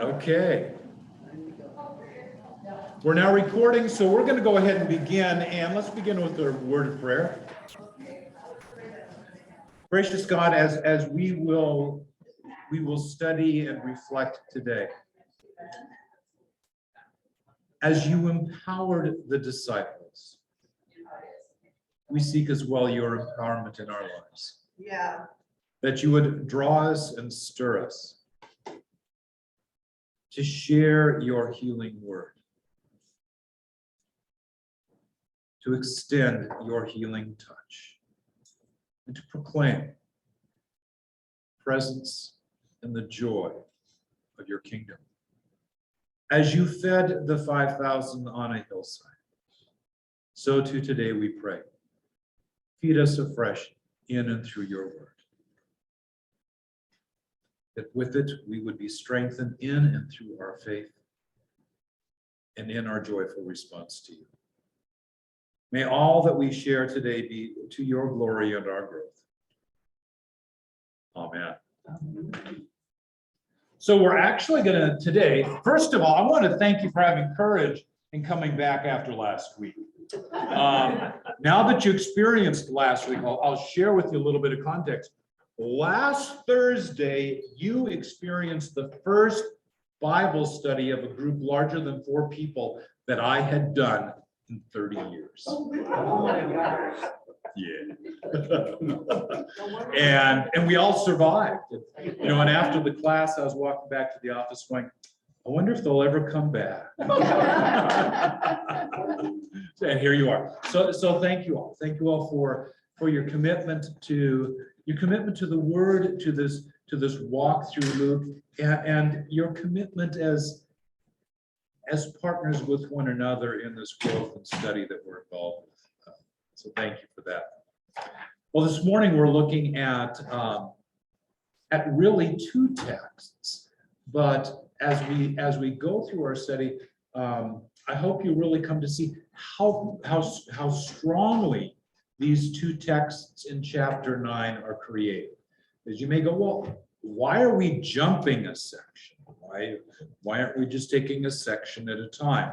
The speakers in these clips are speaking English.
Okay. We're now recording, so we're going to go ahead and begin, and let's begin with a word of prayer. Gracious God, as we will study and reflect today, as you empowered the disciples, we seek as well your empowerment in our lives. Yeah. That you would draw us and stir us to share your healing word, to extend your healing touch, and to proclaim presence and the joy of your kingdom. As you fed the 5,000 on a hillside, so too today we pray. Feed us afresh in and through your word, that with it we would be strengthened in and through our faith and in our joyful response to you. May all that we share today be to your glory and our growth. Amen. So we're actually going to today, first of all, I want to thank you for having courage in coming back after last week. Now that you experienced last week, I'll share with you a little bit of context. Last Thursday, you experienced the first Bible study of a group larger than 4 people that I had done in 30 years. Oh my gosh. Yeah. and we all survived. You know, and after the class, I was walking back to the office going, I wonder if they'll ever come back. And here you are. So thank you all. Thank you all for your commitment to the word, to this walk through Luke, and your commitment as partners with one another in this growth and study that we're involved with. So thank you for that. Well, this morning we're looking at really 2 texts, but as we go through our study, I hope you really come to see how strongly these 2 texts in chapter 9 are created. As you may go, well, why are we jumping a section? Why aren't we just taking a section at a time?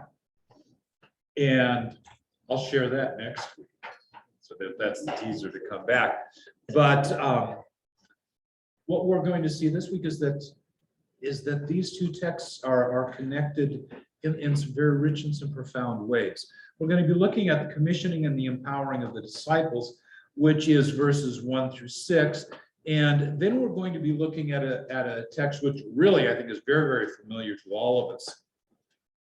And I'll share that next week. So that's the teaser to come back. But what we're going to see this week is that these 2 texts are connected in some very rich and some profound ways. We're going to be looking at the commissioning and the empowering of the disciples, which is verses 1 through 6. And then we're going to be looking at a text which really I think is very, very familiar to all of us.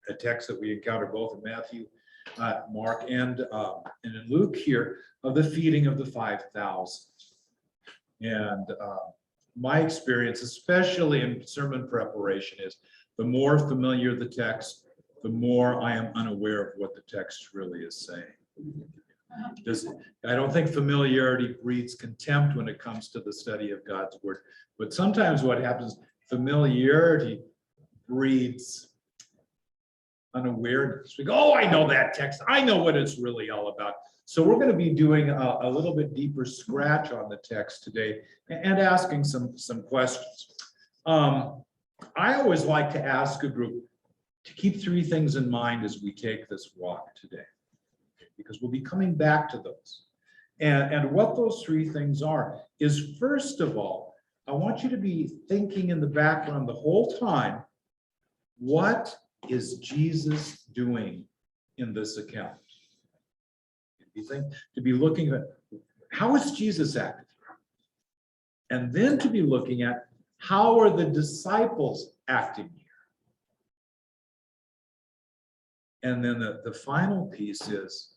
A text that we encounter both in Matthew, Mark, and in Luke here, of the feeding of the 5,000. And my experience, especially in sermon preparation, is the more familiar the text, the more I am unaware of what the text really is saying. I don't think familiarity breeds contempt when it comes to the study of God's word, but sometimes what happens, familiarity breeds unawareness. We go, oh, I know that text. I know what it's really all about. So we're going to be doing a little bit deeper scratch on the text today and asking some questions. I always like to ask a group to keep 3 things in mind as we take this walk today, because we'll be coming back to those. And what those 3 things are is, first of all, I want you to be thinking in the background the whole time, what is Jesus doing in this account? To be looking at, how is Jesus acting? And then to be looking at, how are the disciples acting here? And then the final piece is,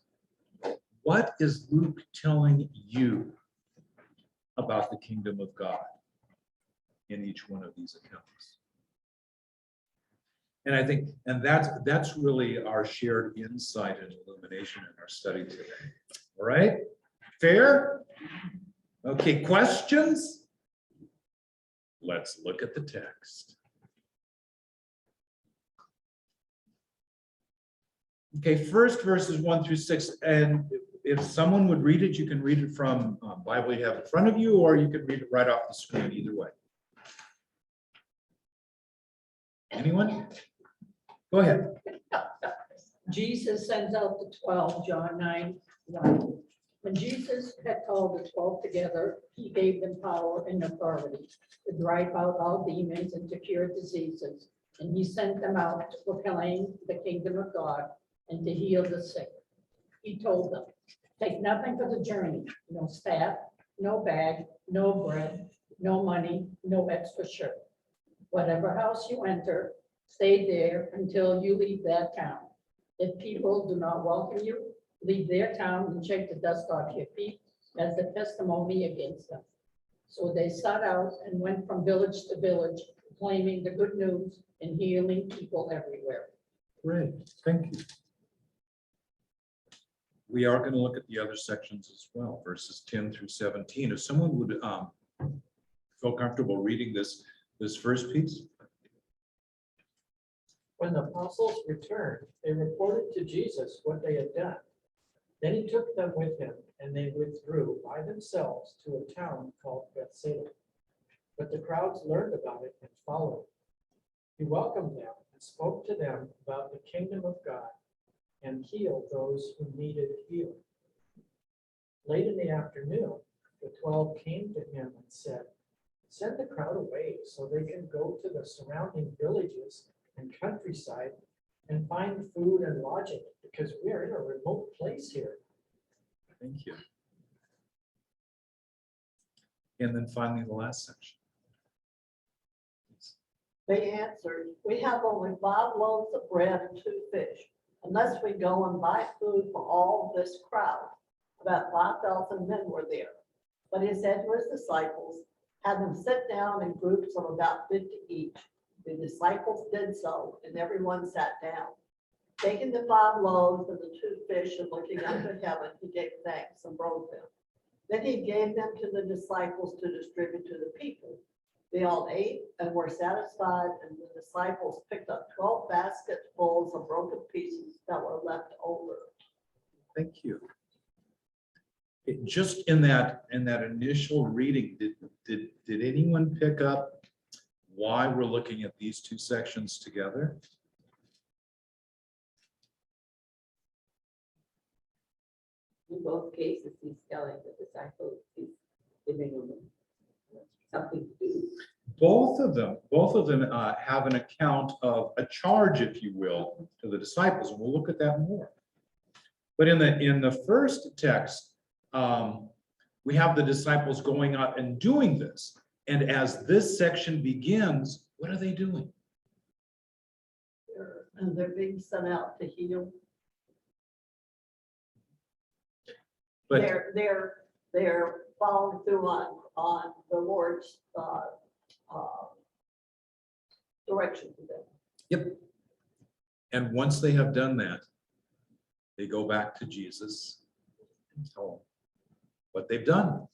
what is Luke telling you about the kingdom of God in each one of these accounts? And I think, and that's really our shared insight and illumination in our study today. All right? Fair? Okay, questions? Let's look at the text. Okay, first verses 1 through 6, and if someone would read it, you can read it from Bible you have in front of you, or you can read it right off the screen, either way. Anyone? Go ahead. Jesus sends out the 12, John 9:1. When Jesus had called the 12 together, he gave them power and authority to drive out all demons and to cure diseases. And he sent them out to proclaim the kingdom of God and to heal the sick. He told them, take nothing for the journey, no staff, no bag, no bread, no money, no extra shirt. Whatever house you enter, stay there until you leave that town. If people do not welcome you, leave their town and shake the dust off your feet as a testimony against them. So they set out and went from village to village, proclaiming the good news and healing people everywhere. Great, thank you. We are going to look at the other sections as well, verses 10 through 17. If someone would feel comfortable reading this first piece. When the apostles returned, they reported to Jesus what they had done. Then he took them with him, and they withdrew by themselves to a town called Bethsaida. But the crowds learned about it and followed. He welcomed them and spoke to them about the kingdom of God and healed those who needed healing. Late in the afternoon, the 12 came to him and said, send the crowd away so they can go to the surrounding villages and countryside and find food and lodging, because we're in a remote place here. Thank you. And then finally, the last section. They answered, we have only 5 loaves of bread and 2 fish, unless we go and buy food for all this crowd. About 5,000 men were there. But he said to his disciples, have them sit down in groups of about 50 each. The disciples did so, and everyone sat down. Taking the 5 loaves and the 2 fish and looking up to heaven, he gave thanks and broke them. Then he gave them to the disciples to distribute to the people. They all ate and were satisfied, and the disciples picked up 12 basketfuls of broken pieces that were left over. Thank you. Just in that initial reading, did anyone pick up why we're looking at these 2 sections together? In both cases, he's telling the disciples, he's giving them something to do. Both of them have an account of a charge, if you will, to the disciples, and we'll look at that more. But in the first text, we have the disciples going out and doing this. And as this section begins, what are they doing? And they're being sent out to heal. But They're following through on the Lord's direction to them. yep. And once they have done that, they go back to Jesus and tell him what they've done.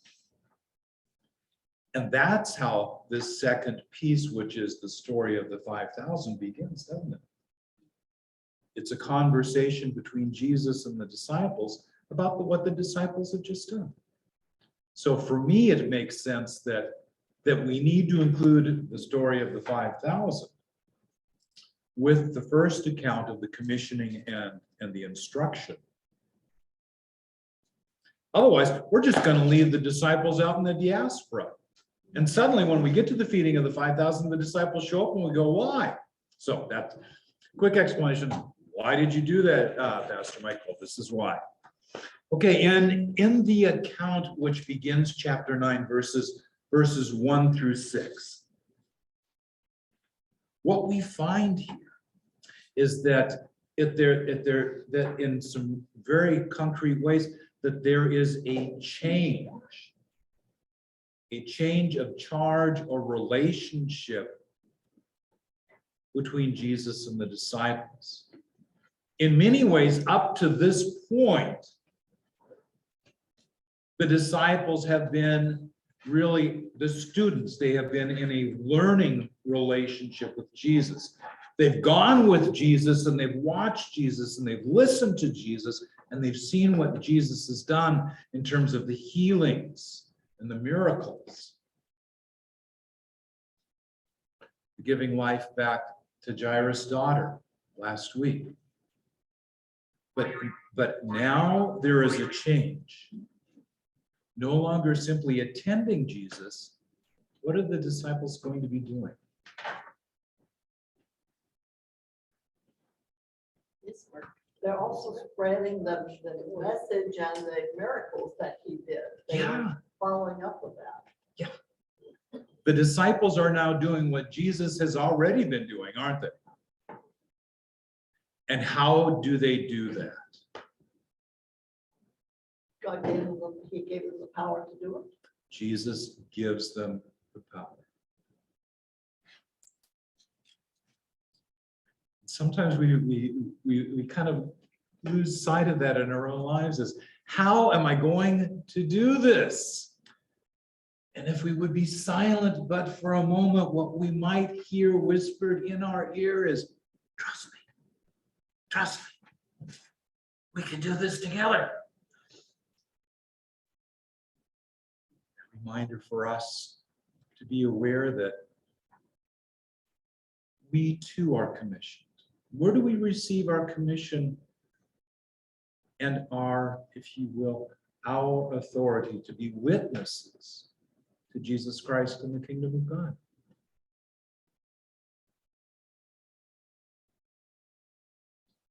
And that's how this second piece, which is the story of the 5,000, begins, doesn't it? It's a conversation between Jesus and the disciples about what the disciples have just done. So for me, it makes sense that we need to include the story of the 5,000 with the first account of the commissioning and the instruction. Otherwise, we're just going to leave the disciples out in the diaspora. And suddenly, when we get to the feeding of the 5,000, the disciples show up and we go, why? So that's a quick explanation. Why did you do that, Pastor Michael? This is why. Okay, and in the account which begins chapter 9, verses 1 through 6, what we find here is that that in some very concrete ways, that there is a change of charge or relationship between Jesus and the disciples. In many ways, up to this point, the disciples have been really the students. They have been in a learning relationship with Jesus. They've gone with Jesus and they've watched Jesus and they've listened to Jesus and they've seen what Jesus has done in terms of the healings and the miracles, giving life back to Jairus' daughter last week. But now there is a change. No longer simply attending Jesus. What are the disciples going to be doing? This work. They're also spreading the message and the miracles that he did. They were following up with that. The disciples are now doing what Jesus has already been doing, aren't they? And how do they do that? God gave them, he gave them the power to do it. Jesus gives them the power. Sometimes we kind of lose sight of that in our own lives as, how am I going to do this? And if we would be silent but for a moment, what we might hear whispered in our ear is, trust me, trust me. We can do this together. A reminder for us to be aware that we too are commissioned. Where do we receive our commission and our, if you will, our authority to be witnesses to Jesus Christ in the kingdom of God?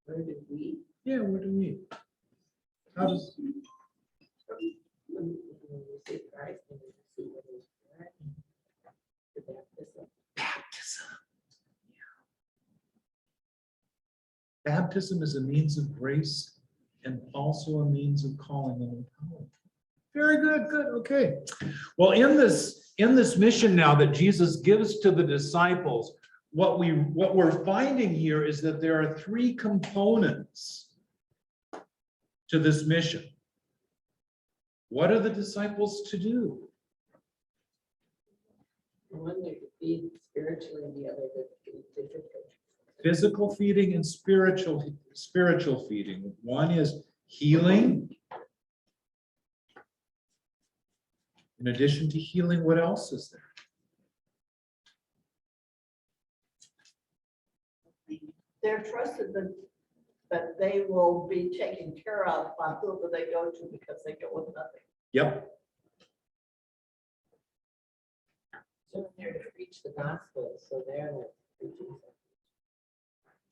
Where did we? Yeah, where do we? How does, When we receive Christ and we receive what is correct. The baptism. baptism. Yeah. Baptism is a means of grace and also a means of calling and empowering. Very good, good, okay. Well, in this mission now that Jesus gives to the disciples, what we're finding here is that there are three components to this mission. What are the disciples to do? One they're to feed spiritually, and the other to feed physically. Physical feeding and spiritual feeding. One is healing. In addition to healing, what else is there? They're trusted that they will be taken care of by whoever they go to because they go with nothing. Yep. So they're to preach the gospel, so they're like preaching.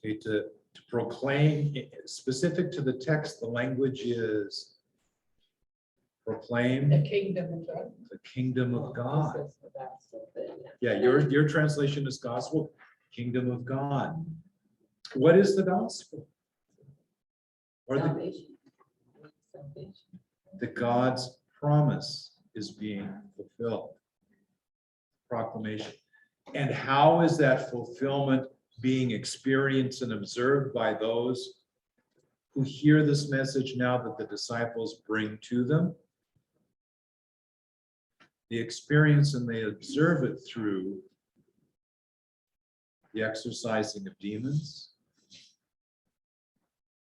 Okay, to proclaim, specific to the text, the language is proclaim The kingdom of God. the kingdom of God. This is the gospel thing, Yeah, your translation is gospel, kingdom of God. What is the gospel? Or Salvation. Salvation. the God's promise is being fulfilled. Proclamation. And how is that fulfillment being experienced and observed by those who hear this message now that the disciples bring to them? The experience, and they observe it through the exorcising of demons,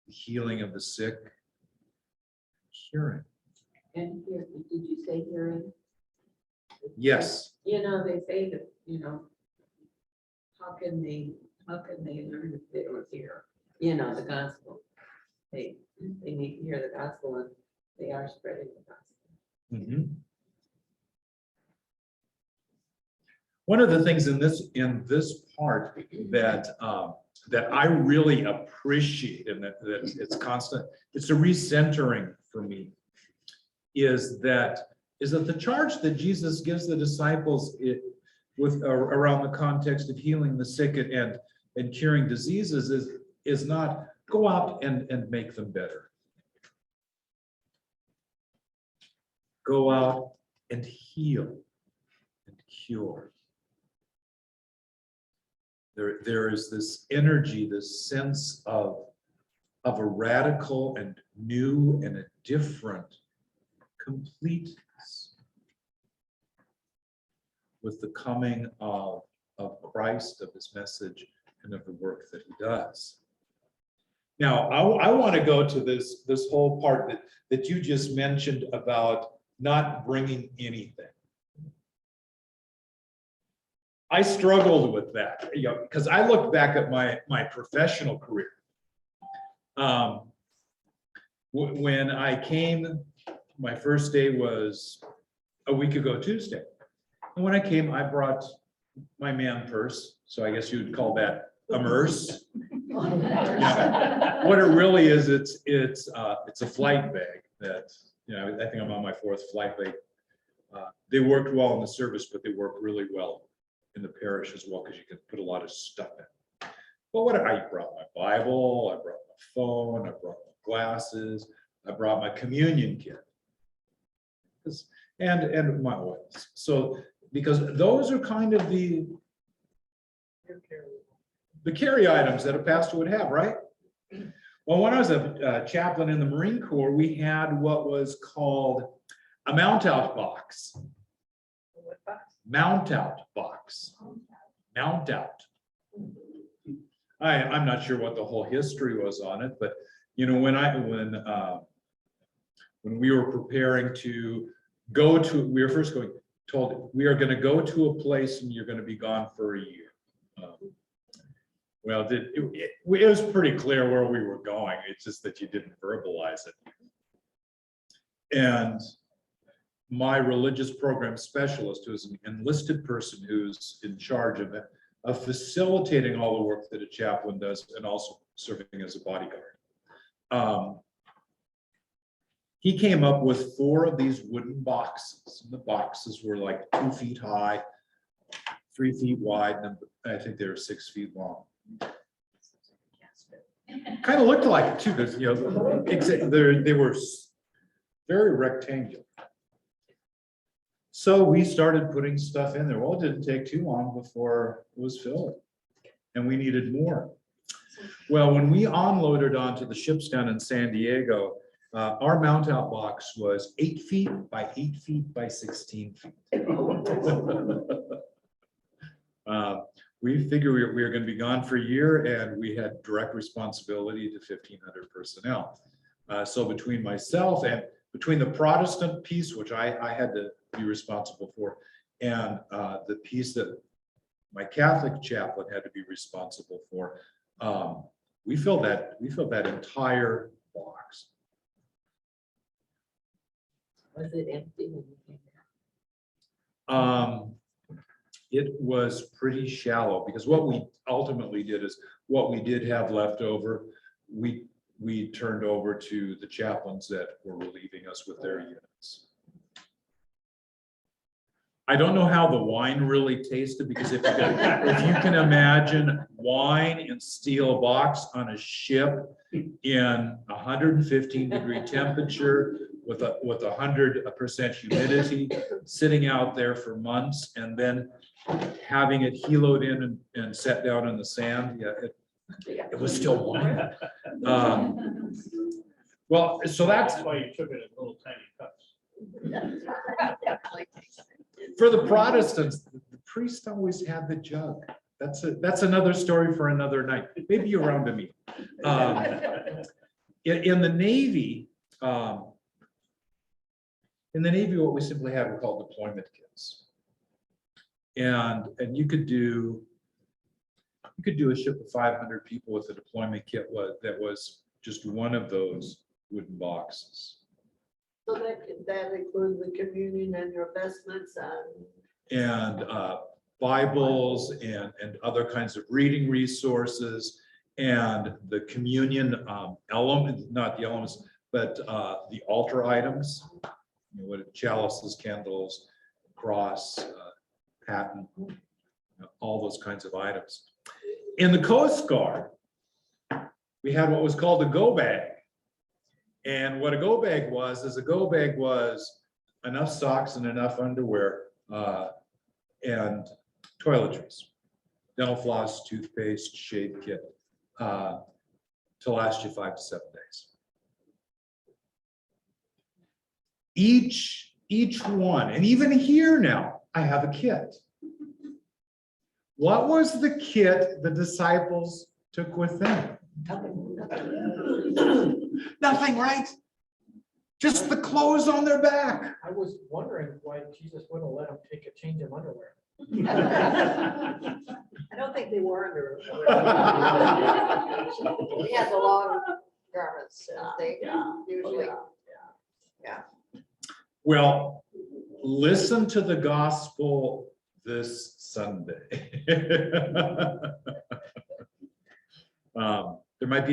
the healing of the sick, curing. And here, did you say hearing? Yes. You know, they say that, you know, how can they learn if they don't hear, you know, the gospel? They need to hear the gospel, and they are spreading the gospel. Mhm. One of the things in this part that I really appreciate, and that it's constant, it's a recentering for me, is that the charge that Jesus gives the disciples around the context of healing the sick and curing diseases is not go out and make them better. Go out and heal and cure. There is this energy, this sense of a radical and new and a different completeness with the coming of Christ, of his message, and of the work that he does. Now, I want to go to this whole part that you just mentioned about not bringing anything. I struggled with that, you know, because I looked back at my professional career. When I came, my first day was a week ago Tuesday. And when I came, I brought my man purse. So I guess you would call that a merce. Yeah. What it really is, it's a flight bag that, you know, I think I'm on my 4th flight bag. They worked well in the service, but they work really well in the parish as well, because you can put a lot of stuff in. But what I brought my Bible, I brought my phone, I brought my glasses, I brought my communion kit. And my oils. So, because those are kind of the carry items that a pastor would have, right? Well, when I was a chaplain in the Marine Corps, we had what was called a mount out box. Mount out box. Mount out. I'm not sure what the whole history was on it, but you know, when we were preparing to go to, we were first told we are going to go to a place and you're going to be gone for a year. Well, it was pretty clear where we were going. It's just that you didn't verbalize it. And my religious program specialist, who's an enlisted person who's in charge of facilitating all the work that a chaplain does and also serving as a bodyguard. He came up with 4 of these wooden boxes. And the boxes were like 2 feet high, 3 feet wide, and I think they were 6 feet long. Kind of looked like it too, because you know, they were very rectangular. So we started putting stuff in there. Well, it didn't take too long before it was filled, and we needed more. Well, when we unloaded onto the ships down in San Diego, our mount out box was 8 feet by 8 feet by 16 feet. We figured we were going to be gone for a year, and we had direct responsibility to 1,500 personnel. So between myself and between the Protestant piece, which I had to be responsible for, and the piece that my Catholic chaplain had to be responsible for, we filled that entire box. Was it empty when you came there? It was pretty shallow, because what we ultimately did is what we did have left over, we turned over to the chaplains that were relieving us with their units. I don't know how the wine really tasted, because if you can imagine wine in steel box on a ship in 115-degree temperature with 100% humidity, sitting out there for months, and then having it heloed in and set down in the sand, yeah, it was still wine. Well, so that's why you took it in little tiny cups. for the Protestants. The priest always had the jug. That's another story for another night, maybe around a meeting. In the Navy, what we simply had were called deployment kits, and you could do a ship of 500 people with a deployment kit that was just one of those wooden boxes. So that includes the communion and your vestments And Bibles and other kinds of reading resources, and the communion element, not the elements, but the altar items, you know, what chalices, candles, cross, paten, you know, all those kinds of items. In the Coast Guard, we had what was called a go bag. And what a go bag was, enough socks and enough underwear and toiletries, dental floss, toothpaste, shave kit, to last you 5 to 7 days. Each one, and even here now, I have a kit. What was the kit the disciples took with them? Nothing, right? Just the clothes on their back. I was wondering why Jesus wouldn't let them take a change of underwear. I don't think they were under. We had the long garments, and they Yeah. usually, Well, listen to the gospel this Sunday. There might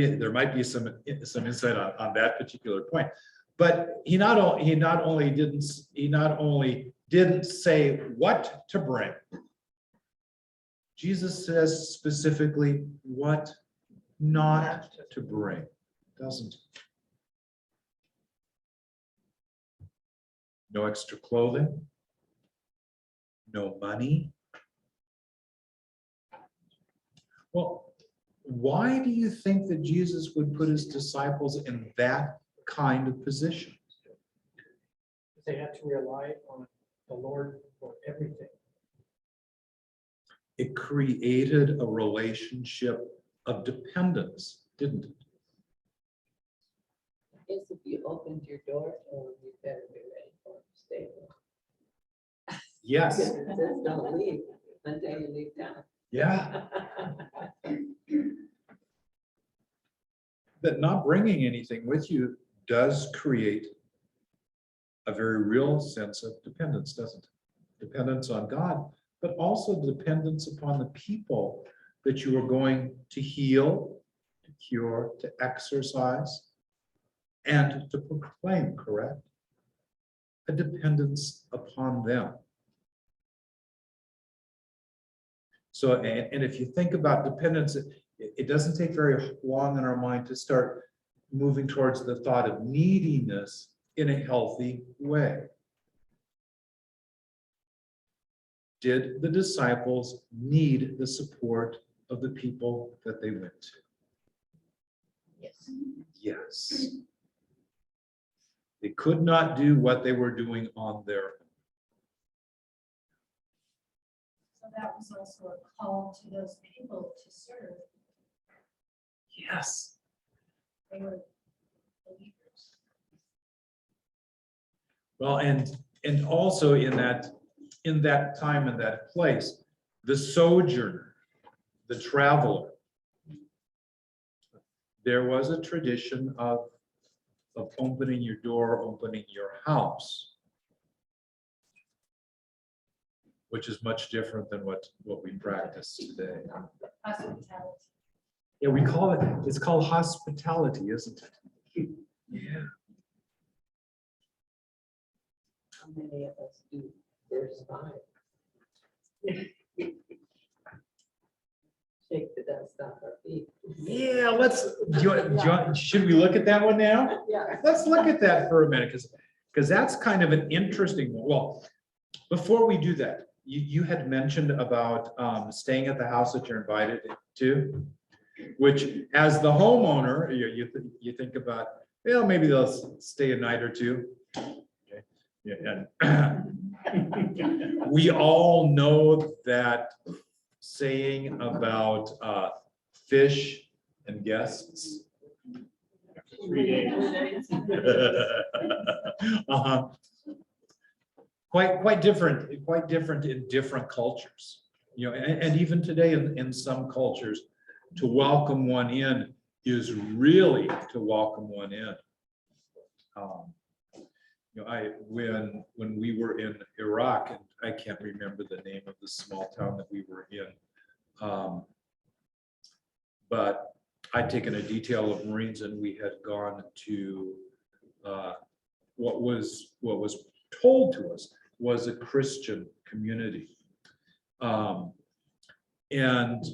be some insight on that particular point. But he not only didn't say what to bring. Jesus says specifically what not to bring, doesn't he? No extra clothing, no money. Well, why do you think that Jesus would put his disciples in that kind of position? They had to rely on the Lord for everything. It created a relationship of dependence, didn't it? I guess if you opened your door, you better be ready for it to stay there. Yes, Because it says don't leave until you leave town. yeah. That not bringing anything with you does create a very real sense of dependence, doesn't it? Dependence on God, but also dependence upon the people that you are going to heal, to cure, to exercise, and to proclaim, correct? A dependence upon them. So, and if you think about dependence, it doesn't take very long in our mind to start moving towards the thought of neediness in a healthy way. Did the disciples need the support of the people that they went to? Yes. Yes. They could not do what they were doing on their own. So that was also a call to those people to serve. Yes. They were believers. Well, and also in that time and that place, the sojourner, the traveler, there was a tradition of opening your door, opening your house, which is much different than what we practice today. Hospitality. Yeah, it's called hospitality, isn't it? Yeah. How many of us do verse 5? Shake the dust off our feet. Yeah, should we look at that one now? Yeah. Let's look at that for a minute, because that's kind of an interesting one. Well, before we do that, you had mentioned about staying at the house that you're invited to, which as the homeowner, you think about, well, maybe they'll stay a night or two. Okay. Yeah, and we all know that saying about fish and guests. 3 days. Uh-huh. Quite different in different cultures, and even today in some cultures, to welcome one in is really to welcome one in. When we were in Iraq, and I can't remember the name of the small town that we were in, but I'd taken a detail of Marines, and we had gone to what was told to us was a Christian community, and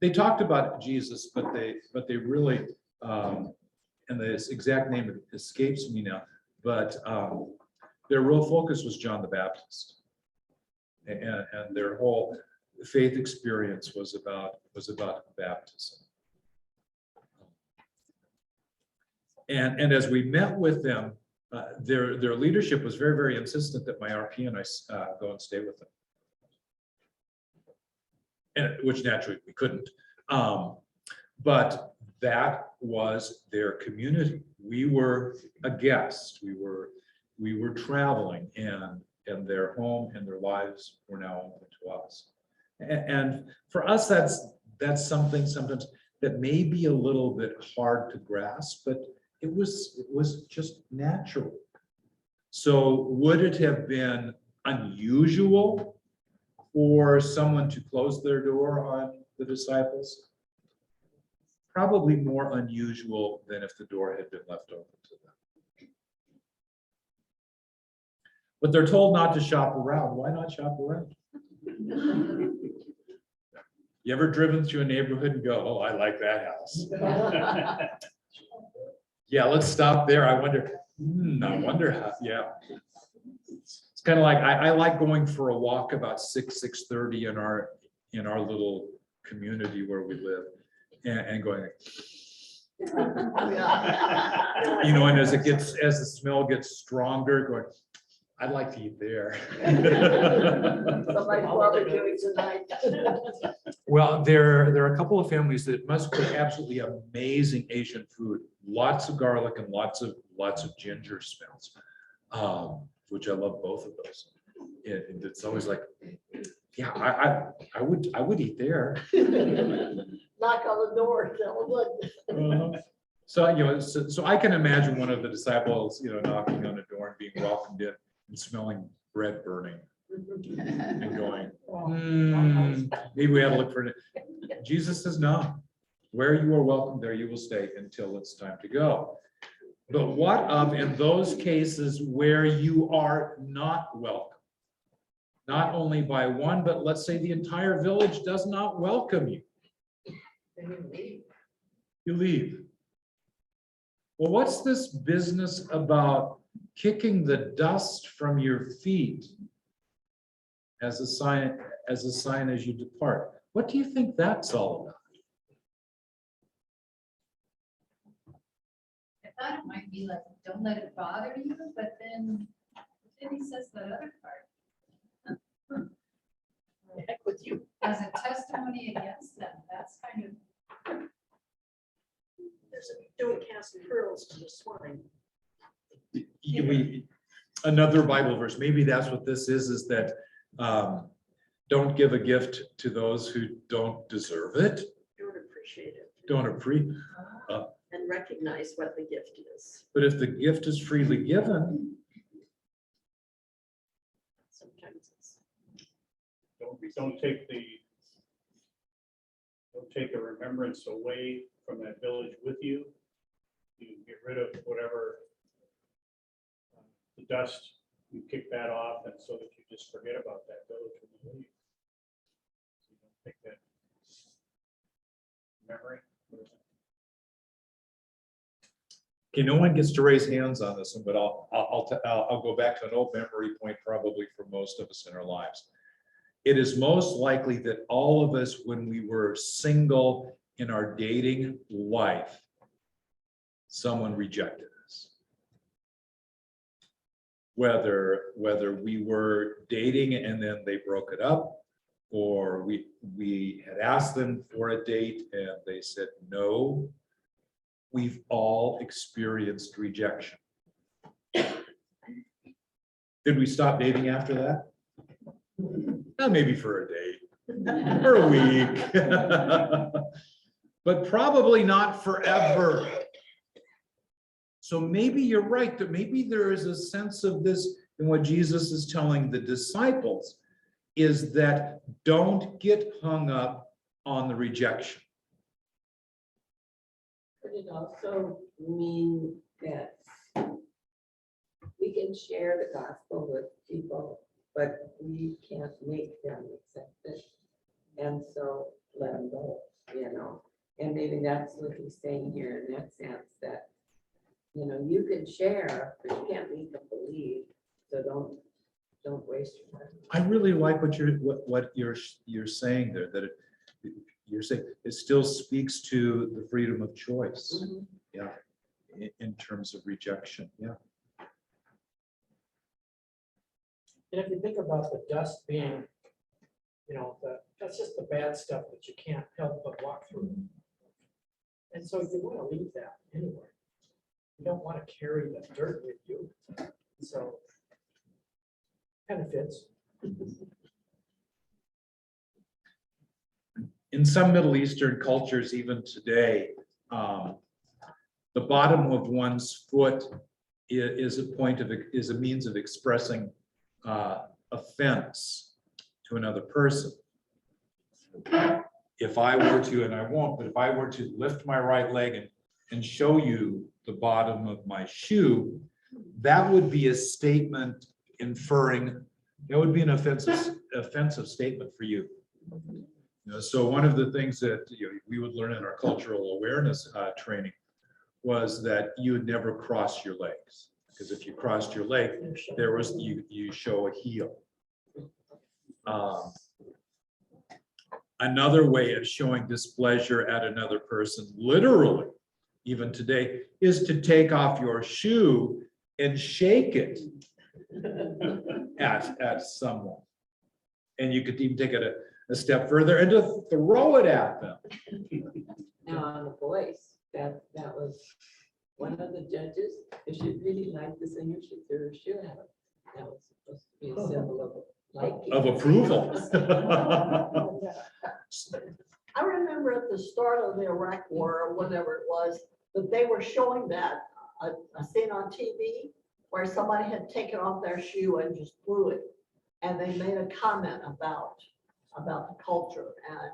they talked about Jesus, but they really, and this exact name escapes me now, but their real focus was John the Baptist, and their whole faith experience was about baptism. And as we met with them, their leadership was very, very insistent that my RP and I go and stay with them, and which naturally we couldn't. But that was their community. We were a guest. We were traveling, and and their home and their lives were now open to us. And for us, that's something sometimes that may be a little bit hard to grasp, but it was just natural. So would it have been unusual for someone to close their door on the disciples? Probably more unusual than if the door had been left open to them. But they're told not to shop around. Why not shop around? You ever driven through a neighborhood and go, oh, I like that house? Yeah, let's stop there. I wonder how, yeah. It's kind of like, I like going for a walk about 6:30 in our little community where we live and going, you know, and as the smell gets stronger, going, I'd like to eat there. Somebody's barbecuing tonight. Well, there are a couple of families that must cook absolutely amazing Asian food, lots of garlic and lots of ginger smells, which I love both of those. And it's always like, yeah, I would eat there. Knock on the door, tell them. So, you know, so I can imagine one of the disciples, you know, knocking on the door and being welcomed in and smelling bread burning and going, maybe we have to look for it. Jesus says, no, where you are welcome, there you will stay until it's time to go. But what of in those cases where you are not welcome? Not only by one, but let's say the entire village does not welcome you. You leave. Well, what's this business about kicking the dust from your feet as a sign as you depart? What do you think that's all about? I thought it might be like, don't let it bother you, but then he says the other part. Heck with you. As a testimony against them, that's kind of. There's doing casting pearls to the swine. Another Bible verse, maybe that's what this is that don't give a gift to those who don't deserve it. Don't appreciate it. Don't appreciate. And recognize what the gift is. But if the gift is freely given, Sometimes it's. Don't take the remembrance away from that village with you. You get rid of whatever the dust, you kick that off, and so that you just forget about that village when you leave. So you don't take that memory. okay, no one gets to raise hands on this one, but I'll go back to an old memory point probably for most of us in our lives. It is most likely that all of us, when we were single in our dating life, someone rejected us. Whether we were dating and then they broke it up, or we had asked them for a date and they said no. We've all experienced rejection. Did we stop dating after that? Maybe for a day or a week, but probably not forever. So maybe you're right, that maybe there is a sense of this in what Jesus is telling the disciples, is that don't get hung up on the rejection. But it also mean that we can share the gospel with people, but we can't make them accept it. And so let them go, you know. And maybe that's what he's saying here in that sense, that, you know, you can share, but you can't make them believe. So don't waste your time. I really like what you're saying there, that you're saying it still speaks to the freedom of choice. Mhm. Yeah, in terms of rejection. Yeah. And if you think about the dust being, you know, that's just the bad stuff that you can't help but walk through. And so you want to leave that anywhere. You don't want to carry the dirt with you. So Kind of fits. In some Middle Eastern cultures, even today, the bottom of one's foot is a means of expressing offense to another person. If I were to, and I won't, but if I were to lift my right leg and show you the bottom of my shoe, that would be a statement inferring, that would be an offensive statement for you. You know, so one of the things that we would learn in our cultural awareness training was that you would never cross your legs, because if you crossed your leg, there was you show a heel. Another way of showing displeasure at another person, literally, even today, is to take off your shoe and shake it at someone. And you could even take it a step further and to throw it at them. Now, on the voice, that was one of the judges, if she really liked the singer, she threw her shoe at him. That was supposed to be a symbol of liking. Of approval. I remember at the start of the Iraq War, or whatever it was, that they were showing that, a scene on TV where somebody had taken off their shoe and just threw it. And they made a comment about the culture and,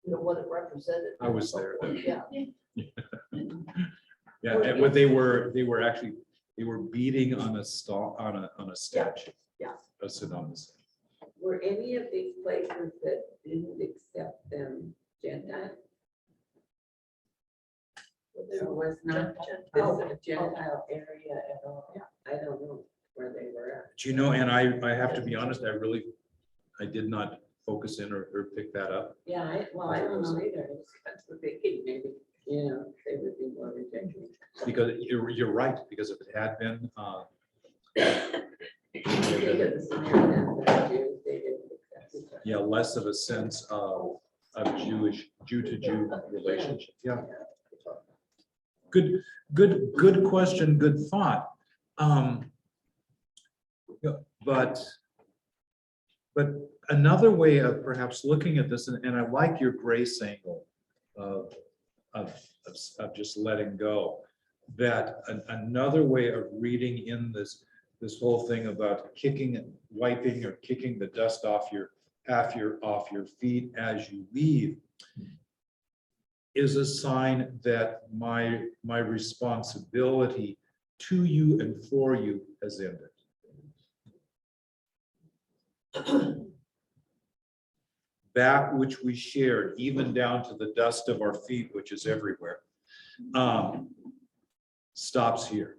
what it represented. I was there. Yeah. Yeah, and what they were beating on a statue. Yeah. Of Saddam Hussein. Were any of these places that didn't accept them Gentile? There was not this Gentile area at all. Yeah. I don't know where they were at. Do you know, and I have to be honest, I did not focus in or pick that up. Yeah, I don't know either. That's what they think, maybe, they would be more rejected. Because you're right, because if it had been, They did the Samaritans and the Jews, they didn't accept each other. yeah, less of a sense of Jew to Jew relationship, yeah. Good question, good thought. Yeah, but another way of perhaps looking at this, and I like your grace angle of just letting go, that another way of reading in this whole thing about wiping or kicking the dust off your feet as you leave is a sign that my responsibility to you and for you has ended. That which we shared, even down to the dust of our feet, which is everywhere, stops here.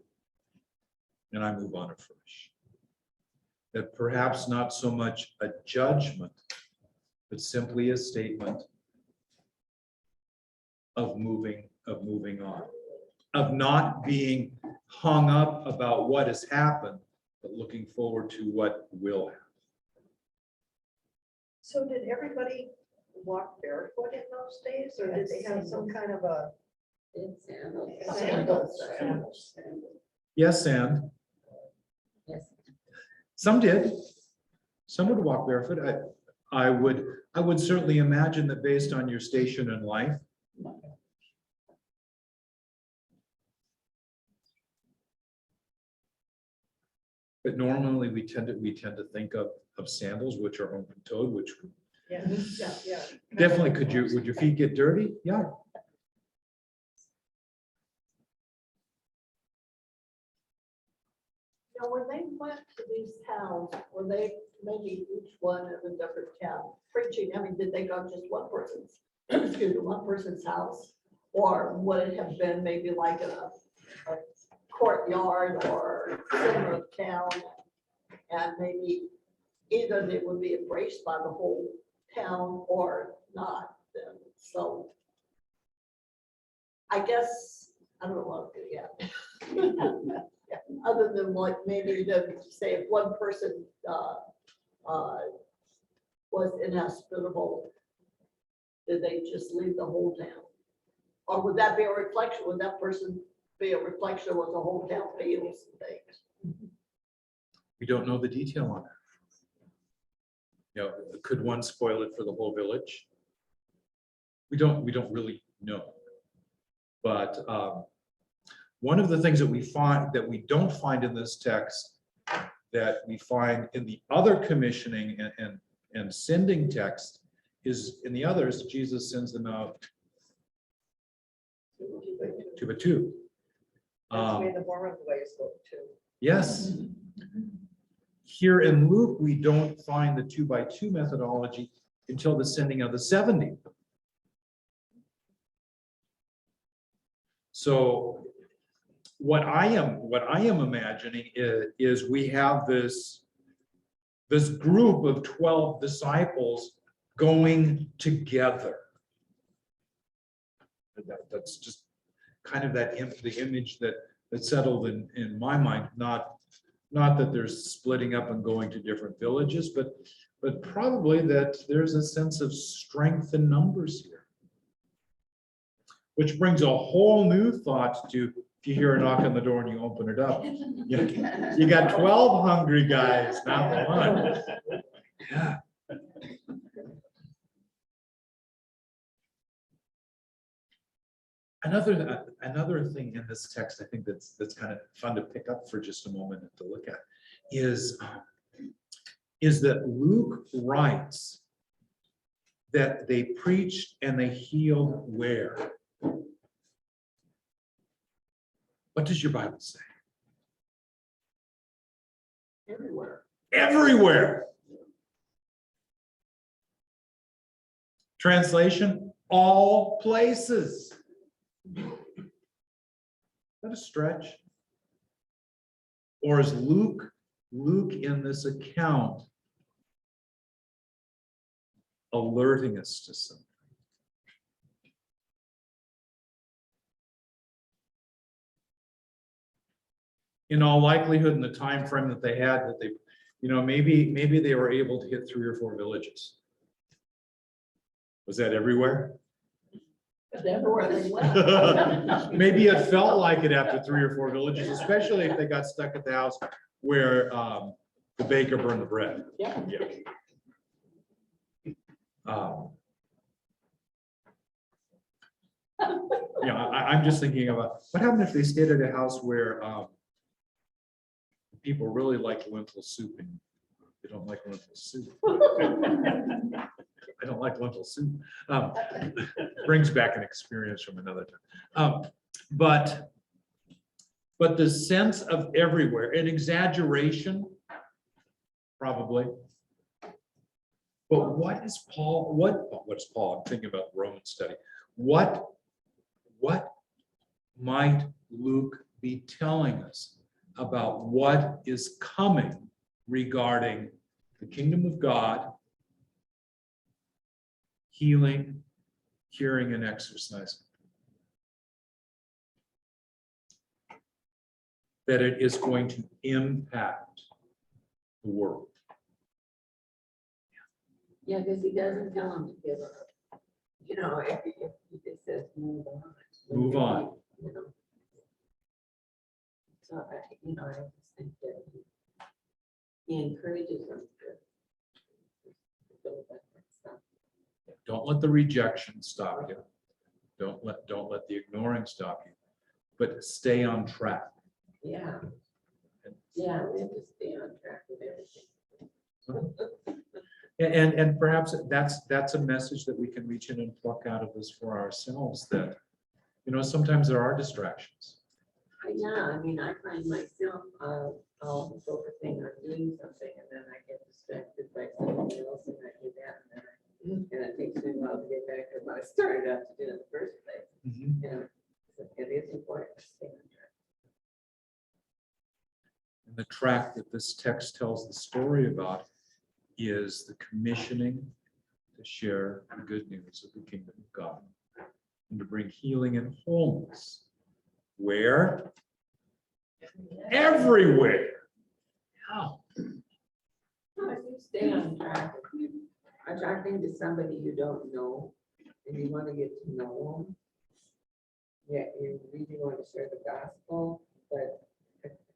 And I move on afresh. That perhaps not so much a judgment, but simply a statement of moving on, of not being hung up about what has happened, but looking forward to what will happen. So did everybody walk barefoot in those days, or did they have some kind of a? It's sandals. Sandals. Yes, and Yes. some did. Some would walk barefoot. I would certainly imagine that based on your station in life. But normally we tend to think of sandals, which are open-toed, which Yeah, yeah. definitely would your feet get dirty? Yeah. Now, when they went to these towns, were they maybe each one in a different town preaching? I mean, did they go just one person's house? Or would it have been maybe like a courtyard or center of town? And maybe either they would be embraced by the whole town or not. So I guess, I don't know what to do yet. Other than like maybe to say if one person was inhospitable, did they just leave the whole town? Or would that be a reflection? Would that person be a reflection of what the whole town feels and thinks? We don't know the detail on that. You know, could one spoil it for the whole village? We don't really know. But one of the things that we find, that we don't find in this text, that we find in the other commissioning and sending text, is in the others, Jesus sends them out 2 by 2. That's where the Mormon ways go to. Yes. Here in Luke, we don't find the 2 by 2 methodology until the sending of the 70. So what I am imagining is we have this group of 12 disciples going together. That's just kind of the image that settled in my mind. Not that there's splitting up and going to different villages, but probably that there's a sense of strength in numbers here. Which brings a whole new thought to, if you hear a knock on the door and you open it up, you got 12 hungry guys, not one. Yeah. Another thing in this text, I think that's kind of fun to pick up for just a moment and to look at, is that Luke writes that they preached and they healed where? What does your Bible say? Everywhere. Everywhere. Translation, all places. Is that a stretch? Or is Luke in this account alerting us to something? In all likelihood, in the time frame that they had, that they, maybe they were able to hit 3 or 4 villages. Was that everywhere? Everywhere they went. Maybe it felt like it after 3 or 4 villages, especially if they got stuck at the house where the baker burned the bread. Yeah. I'm just thinking about what happened if they stayed at a house where people really like lentil soup and they don't like lentil soup. I don't like lentil soup. Brings back an experience from another time. But the sense of everywhere, an exaggeration, probably. But what's Paul? I'm thinking about the Roman study. What might Luke be telling us about what is coming regarding the kingdom of God, healing, curing, and exercising? That it is going to impact the world. Yeah, because he doesn't tell them to give up. If he just says move on. Move on. So, I just think that he encourages them to go with that stuff. Don't let the rejection stop you. Don't let the ignoring stop you, but stay on track. Yeah. Yeah, we have to stay on track with everything. And perhaps that's a message that we can reach in and pluck out of this for ourselves, that sometimes there are distractions. Yeah, I find myself, I'll focusing on doing something and then I get distracted by something else and I do that and it takes me a while to get back to what I started out to do in the first place. So it is important to stay on track. And the track that this text tells the story about is the commissioning to share the good news of the kingdom of God and to bring healing and wholeness. Where? Everywhere. How? If you stay on track, if you are talking to somebody you don't know and you want to get to know them, yeah, you really want to share the gospel, but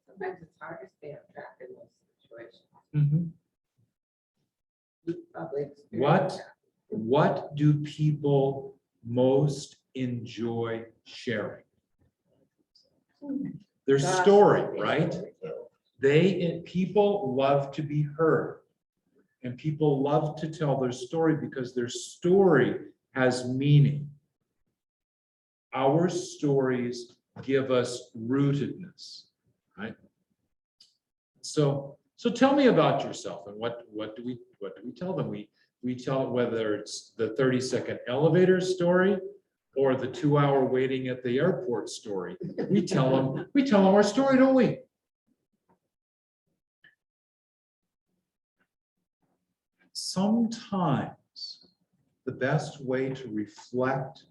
sometimes it's hard to stay on track in those situation. Mhm. You probably experienced that. What do people most enjoy sharing? Their story, right? People love to be heard. And people love to tell their story because their story has meaning. Our stories give us rootedness, right? So tell me about yourself, and what do we tell them? We tell it, whether it's the 30-second elevator story or the 2-hour waiting at the airport story. We tell them our story, don't we? Sometimes the best way to reflect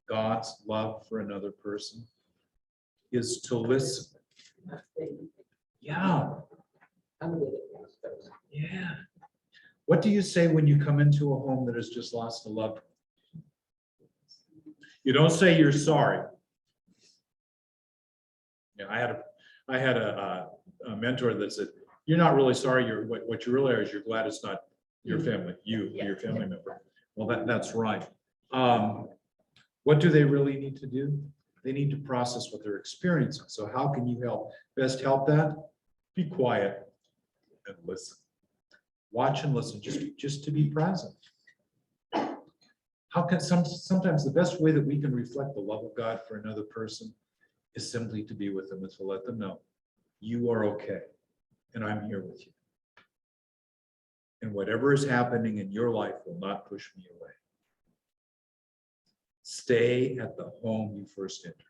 God's love for another person is to listen. Yeah, I'm with it. yeah. What do you say when you come into a home that has just lost a loved one? You don't say you're sorry. Yeah, I had a mentor that said, "You're not really sorry. What you really are is you're glad it's not your family, your family member." Well, that's right. What do they really need to do? They need to process what they're experiencing. So how can you best help that? Be quiet and listen. Watch and listen, just to be present. How can sometimes the best way that we can reflect the love of God for another person is simply to be with them and to let them know you are okay and I'm here with you. And whatever is happening in your life will not push me away. Stay at the home you first entered.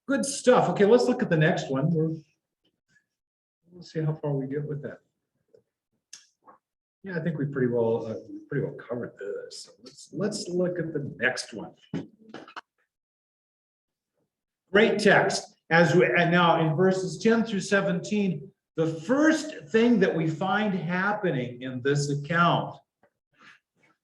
Good stuff. Okay, let's look at the next one. We'll see how far we get with that. Yeah, I think we pretty well covered this. So let's look at the next one. Great text. And now in verses 10 through 17, the first thing that we find happening in this account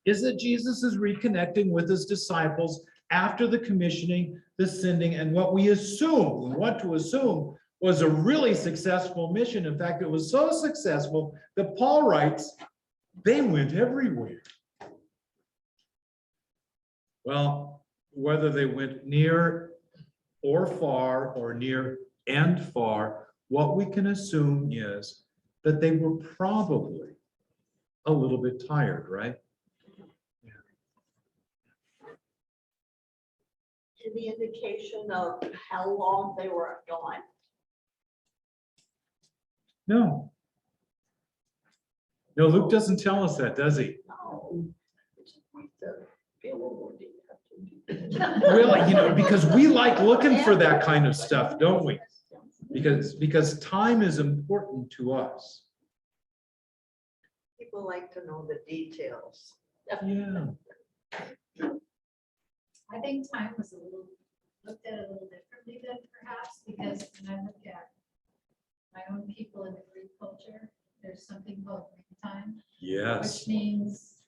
is that Jesus is reconnecting with his disciples after the commissioning, the sending, and what we want to assume was a really successful mission. In fact, it was so successful that Paul writes, they went everywhere. Well, whether they went near or far, or near and far, what we can assume is that they were probably a little bit tired, right? Any indication of how long they were gone? No. No, Luke doesn't tell us that, does he? No. Be a little more detailed. Really, because we like looking for that kind of stuff, don't we? Because time is important to us. People like to know the details. Yeah. I think time was looked at a little differently then perhaps, because when I look at my own people in the Greek culture, there's something called Greek time, Yes. which means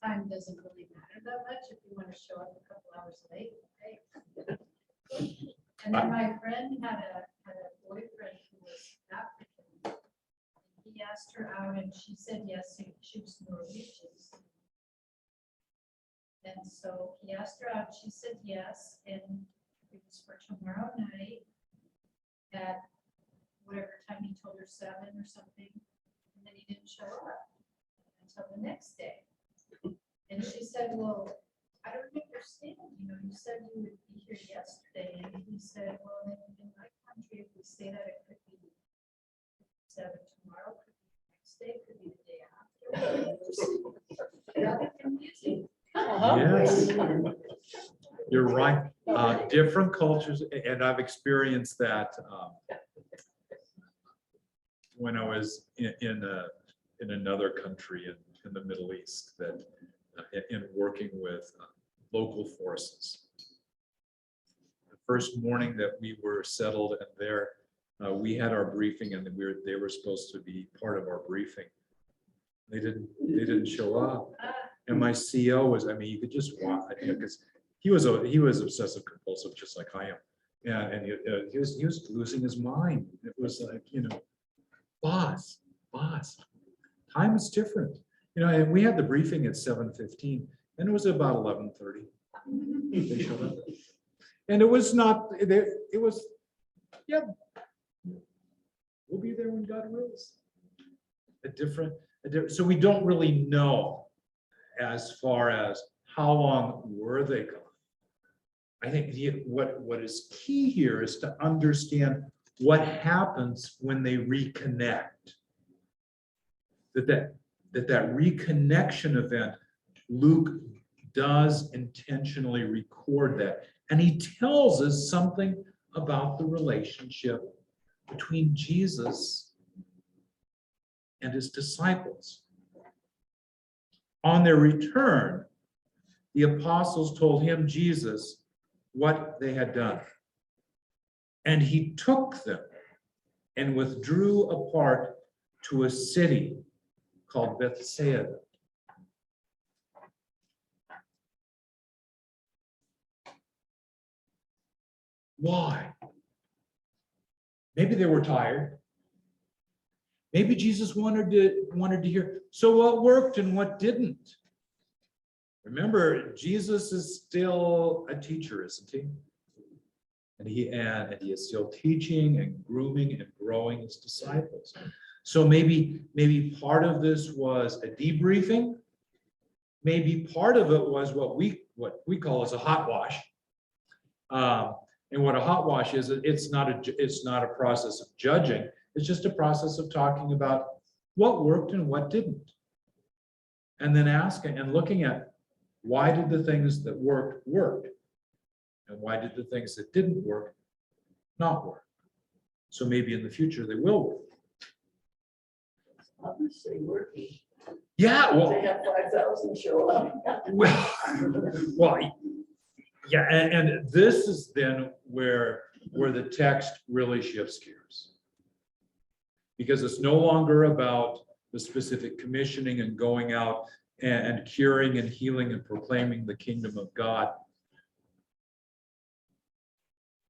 time doesn't really matter that much if you want to show up a couple hours late, right? And then my friend had a boyfriend who was African. He asked her out and she said yes, she was Norwegian. And so he asked her out, she said yes, and it was for tomorrow night at whatever time he told her, 7 or something, and then he didn't show up until the next day. And she said, well, I don't understand, you said you would be here yesterday, and he said, well, in my country, if we say that, it could be 7 tomorrow, could be the next day, could be the day after. Rather confusing. Yes. You're right. Different cultures, and I've experienced that when I was in another country in the Middle East, that in working with local forces. The first morning that we were settled and there, we had our briefing, and they were supposed to be part of our briefing. They didn't show up. And my CO was, you could just watch, because he was obsessive compulsive, just like I am. he was losing his mind. It was like, boss, time is different. And we had the briefing at 7:15 and it was about 11:30. They showed up. And it was not, it was, yeah, we'll be there when God wills. So we don't really know as far as how long were they gone. I think what is key here is to understand what happens when they reconnect. That reconnection event, Luke does intentionally record that. And he tells us something about the relationship between Jesus and his disciples. On their return, the apostles told him, Jesus, what they had done. And he took them and withdrew apart to a city called Bethsaida. Why? Maybe they were tired. Maybe Jesus wanted to hear, so what worked and what didn't? Remember, Jesus is still a teacher, isn't he? And he is still teaching and grooming and growing his disciples. So maybe part of this was a debriefing. Maybe part of it was what we call as a hot wash. And what a hot wash is, it's not a process of judging. It's just a process of talking about what worked and what didn't. And then asking and looking at why did the things that worked? And why did the things that didn't work not work? So maybe in the future they will work. Obviously working. Yeah, well, They have 5,000 show up. well, yeah, and this is then where the text really shifts gears. Because it's no longer about the specific commissioning and going out and curing and healing and proclaiming the kingdom of God,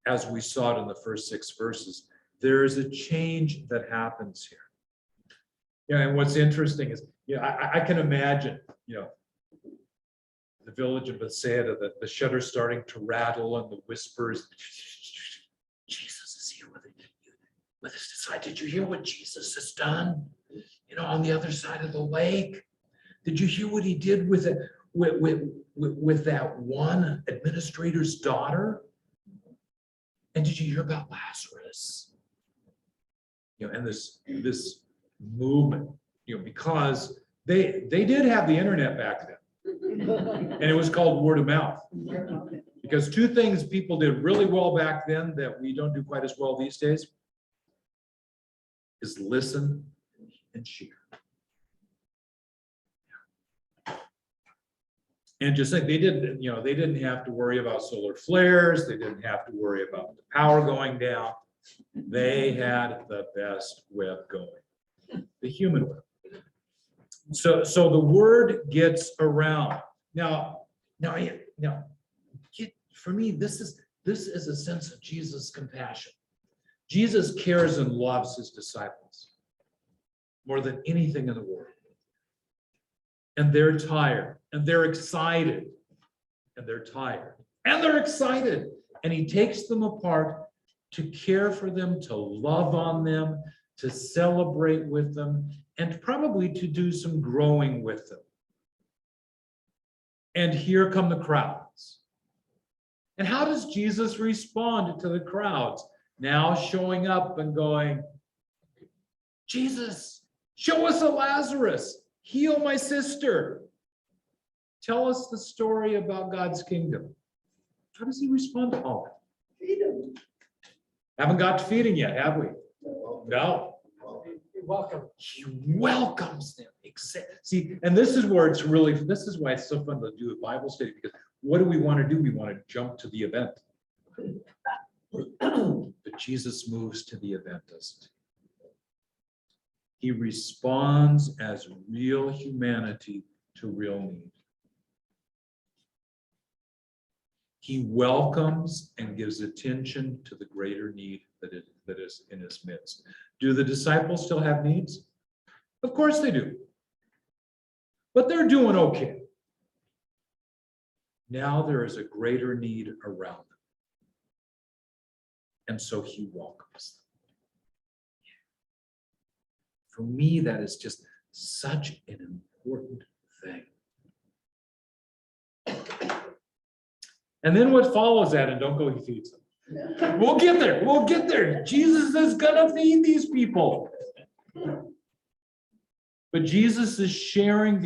as we saw it in the first 6 verses. There is a change that happens here. And what's interesting is, I can imagine, the village of Bethsaida, the shutters starting to rattle and the whispers, Jesus is here with his disciples. Did you hear what Jesus has done? On the other side of the lake. Did you hear what he did with that one administrator's daughter? And did you hear about Lazarus? And this movement, because they did have the internet back then. And it was called word of mouth. Because 2 things people did really well back then that we don't do quite as well these days is listen and share. And just like they didn't have to worry about solar flares, they didn't have to worry about the power going down. They had the best web going, the human web. So the word gets around. Now, for me, this is a sense of Jesus' compassion. Jesus cares and loves his disciples more than anything in the world. And they're tired, and they're excited, and they're tired, and they're excited. And he takes them apart to care for them, to love on them, to celebrate with them, and probably to do some growing with them. And here come the crowds. And how does Jesus respond to the crowds? Now showing up and going, Jesus, show us a Lazarus. Heal my sister. Tell us the story about God's kingdom. How does he respond to all that? Feed them. Haven't got to feeding yet, have we? No. You're welcome. He welcomes them. See, and this is why it's so fun to do a Bible study, because what do we want to do? We want to jump to the event. But Jesus moves to the event, doesn't he? He responds as real humanity to real need. He welcomes and gives attention to the greater need that is in his midst. Do the disciples still have needs? Of course they do. But they're doing okay. Now there is a greater need around them. And so he welcomes them. For me, that is just such an important thing. And then what follows that, and don't go, he feeds them. We'll get there. We'll get there. Jesus is gonna feed these people. But Jesus is sharing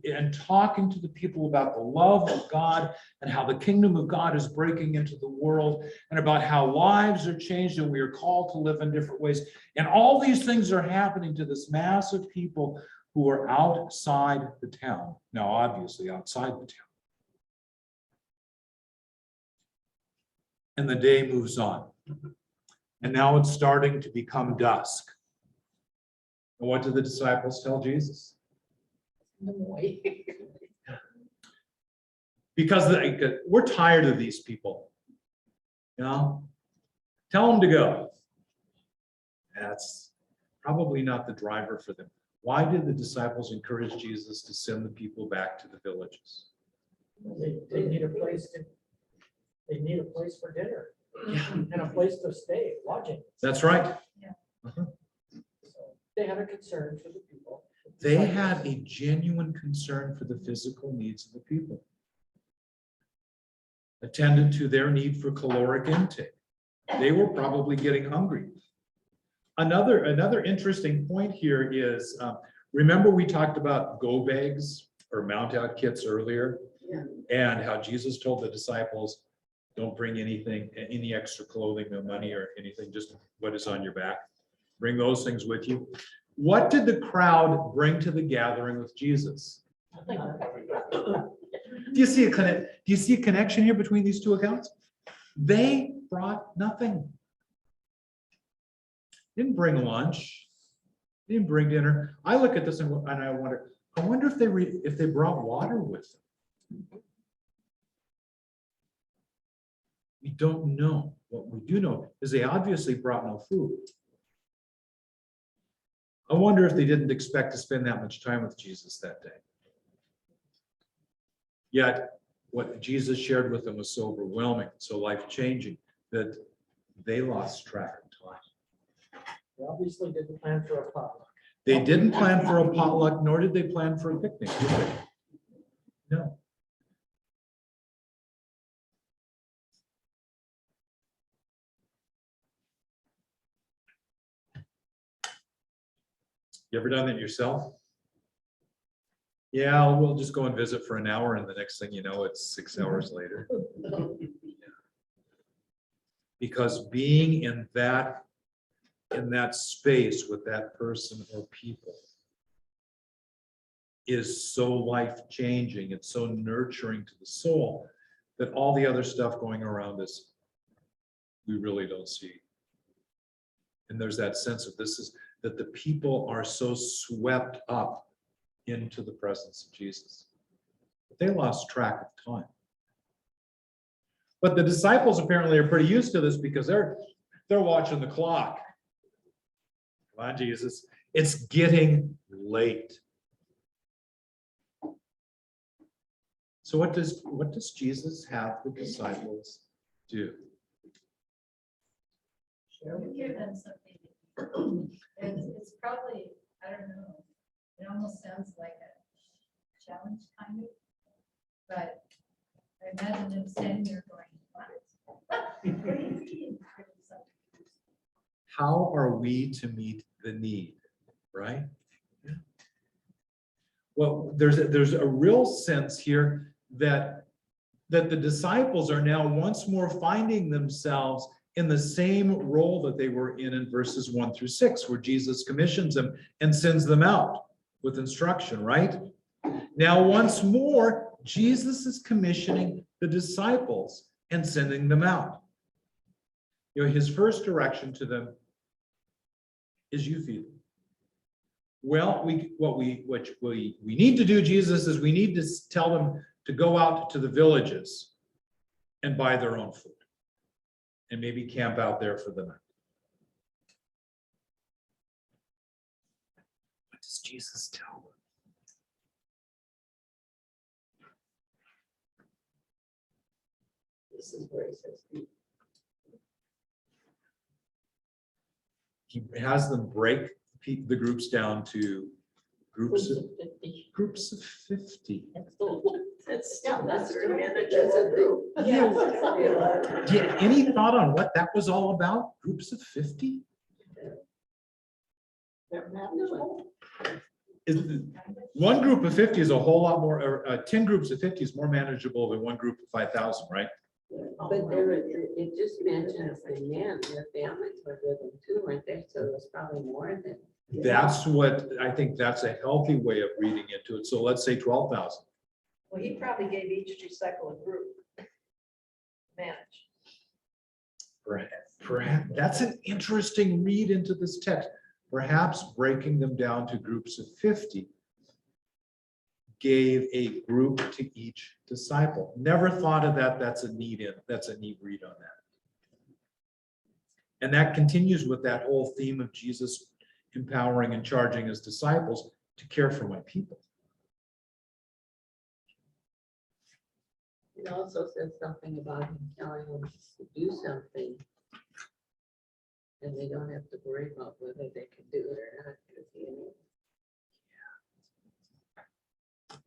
and talking to the people about the love of God and how the kingdom of God is breaking into the world and about how lives are changed and we are called to live in different ways. And all these things are happening to this mass of people who are outside the town. Now, obviously outside the town. And the day moves on. And now it's starting to become dusk. And what did the disciples tell Jesus? Because we're tired of these people. You know? Tell them to go. That's probably not the driver for them. Why did the disciples encourage Jesus to send the people back to the villages? They need a place for dinner and a place to stay, lodging. That's right. So they had a concern for the people. They had a genuine concern for the physical needs of the people. Attended to their need for caloric intake. They were probably getting hungry. Another interesting point here is, remember we talked about go bags or mount out kits earlier? Yeah. And how Jesus told the disciples, don't bring anything, any extra clothing, no money or anything, just what is on your back. Bring those things with you. What did the crowd bring to the gathering with Jesus? Do you see a connection here between these two accounts? They brought nothing. Didn't bring lunch. Didn't bring dinner. I look at this and I wonder if they brought water with them. We don't know. What we do know is they obviously brought no food. I wonder if they didn't expect to spend that much time with Jesus that day. Yet, what Jesus shared with them was so overwhelming, so life-changing, that they lost track of time. They obviously didn't plan for a potluck. They didn't plan for a potluck, nor did they plan for a picnic, did they? No. You ever done that yourself? Yeah, we'll just go and visit for an hour, and the next thing you know, it's 6 hours later. Because being in that space with that person or people is so life-changing, it's so nurturing to the soul that all the other stuff going around us, we really don't see. And there's that sense of that the people are so swept up into the presence of Jesus. But they lost track of time. But the disciples apparently are pretty used to this because they're watching the clock. Come on, Jesus. It's getting late. So what does Jesus have the disciples do? Give them something. It's probably, I don't know, it almost sounds like a challenge kind of, but I imagine them standing there going, what? How are we to meet the need, right? Well, there's a real sense here that the disciples are now once more finding themselves in the same role that they were in verses 1 through 6, where Jesus commissions them and sends them out with instruction, right? Now, once more, Jesus is commissioning the disciples and sending them out. You know, his first direction to them is you feed them. Well, what we need to do, Jesus, is we need to tell them to go out to the villages and buy their own food. And maybe camp out there for the night. What does Jesus tell them? This is where he says, He has them break the groups down to groups of 50. that's, Yeah, that's that's where true. manages a group. Yeah, any thought on what that was all about? Groups of 50? They're manageable. One group of 50 is a whole lot more, or 10 groups of 50 is more manageable than one group of 5,000, right? But there, it just mentions the men, their families were with them too, weren't they? So it was probably more than. That's what, I think that's a healthy way of reading into it. So let's say 12,000. Well, he probably gave each disciple a group. Manage. Perhaps, that's an interesting read into this text. Perhaps breaking them down to groups of 50 gave a group to each disciple. Never thought of that. That's a neat read on that. And that continues with that whole theme of Jesus empowering and charging his disciples to care for my people. It also says something about him telling them to do something. And they don't have to worry about whether they can do it or not. 'Cause he knew.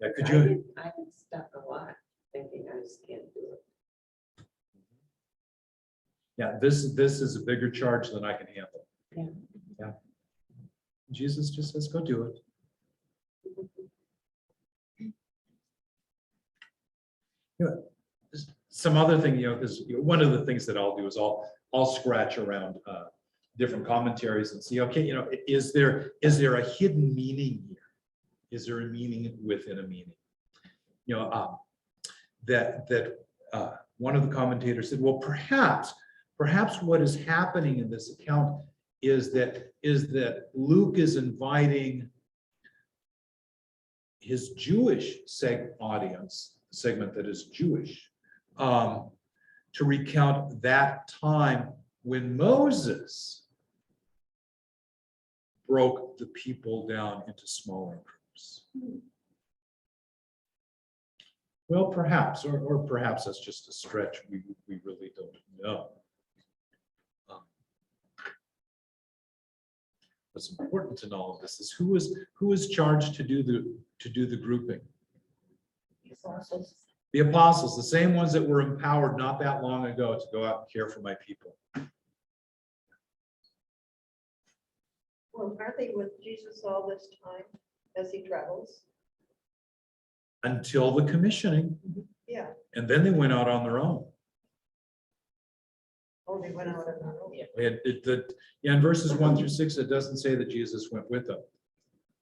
Yeah, could you? I've been stuck a lot thinking I just can't do it. Yeah, this is a bigger charge than I can handle. Yeah. Yeah. Jesus just says, go do it. Some other thing, because one of the things that I'll do is I'll scratch around different commentaries and see, okay, is there a hidden meaning here? Is there a meaning within a meaning? That one of the commentators said, well, perhaps what is happening in this account is that Luke is inviting his Jewish segment that is Jewish, to recount that time when Moses broke the people down into smaller groups. Well, perhaps, or perhaps that's just a stretch. We really don't know. What's important in all of this is who is charged to do the grouping? The apostles, the same ones that were empowered not that long ago to go out and care for my people. Well, aren't they with Jesus all this time as he travels? Until the commissioning, Yeah. and then they went out on their own. Oh, they went out on their own. We had in verses 1-6, it doesn't say that Jesus went with them.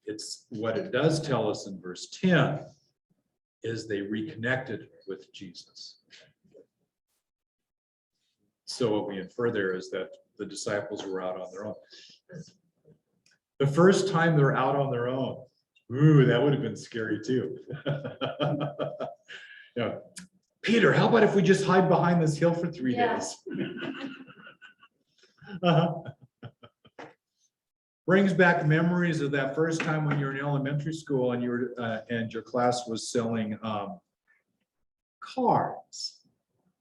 It's what it does tell us in verse 10 is they reconnected with Jesus. So what we infer there is that the disciples were out on their own. The first time they're out on their own, ooh, that would have been scary too. Peter, how about if we just hide behind this hill for 3 days? Brings back memories of that first time when you were in elementary school and you were and your class was selling cards.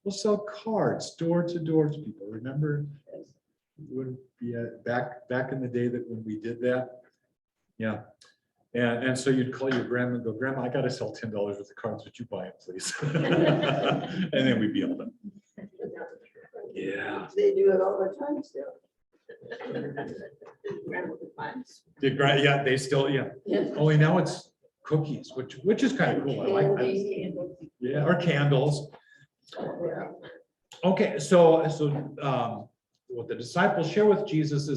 We'll sell cards door to door to people. Remember? Would be back in the day that when we did that. Yeah. And so you'd call your grandma and go, Grandma, I got to sell $10 worth of cards. Would you buy it, please? And then we'd be able to. Yeah. They do it all the time still. Yeah, they still, yeah. Only now it's cookies, which is kind of cool. I like that. Yeah, or candles. Okay, so what the disciples share with Jesus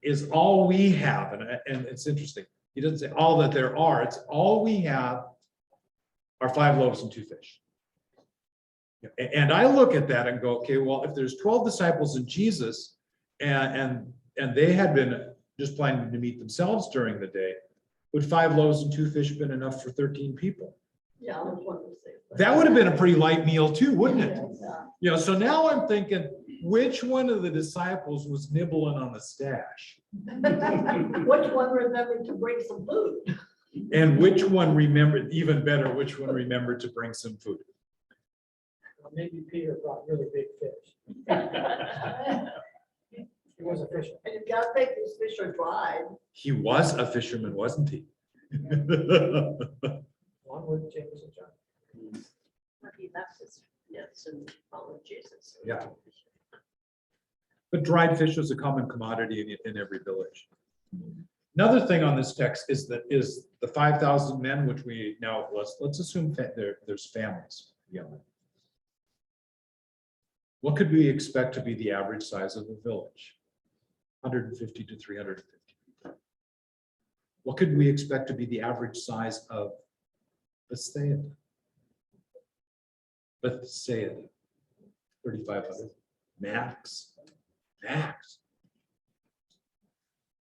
is all we have, and it's interesting. He doesn't say all that there are. It's all we have are 5 loaves and 2 fish. And I look at that and go, okay, well, if there's 12 disciples in Jesus, and they had been just planning to meet themselves during the day, would 5 loaves and 2 fish been enough for 13 people? Yeah, I was wondering. That would have been a pretty light meal too, wouldn't it? Yeah. You know, so now I'm thinking, which one of the disciples was nibbling on the stash? Which one remembered to bring some food? And which one remembered, even better, which one remembered to bring some food? Well, maybe Peter brought really big fish. He was a fisher. And you've got to think these fish are dried. He was a fisherman, wasn't he? Along with James and John. He left his, yes, and followed Jesus. Yeah. But dried fish was a common commodity in every village. Another thing on this text is the 5,000 men, which we now let's assume there's families. Yeah. What could we expect to be the average size of a village? 150 to 350 people. What could we expect to be the average size of Bethsaida? Bethsaida, 3,500 max.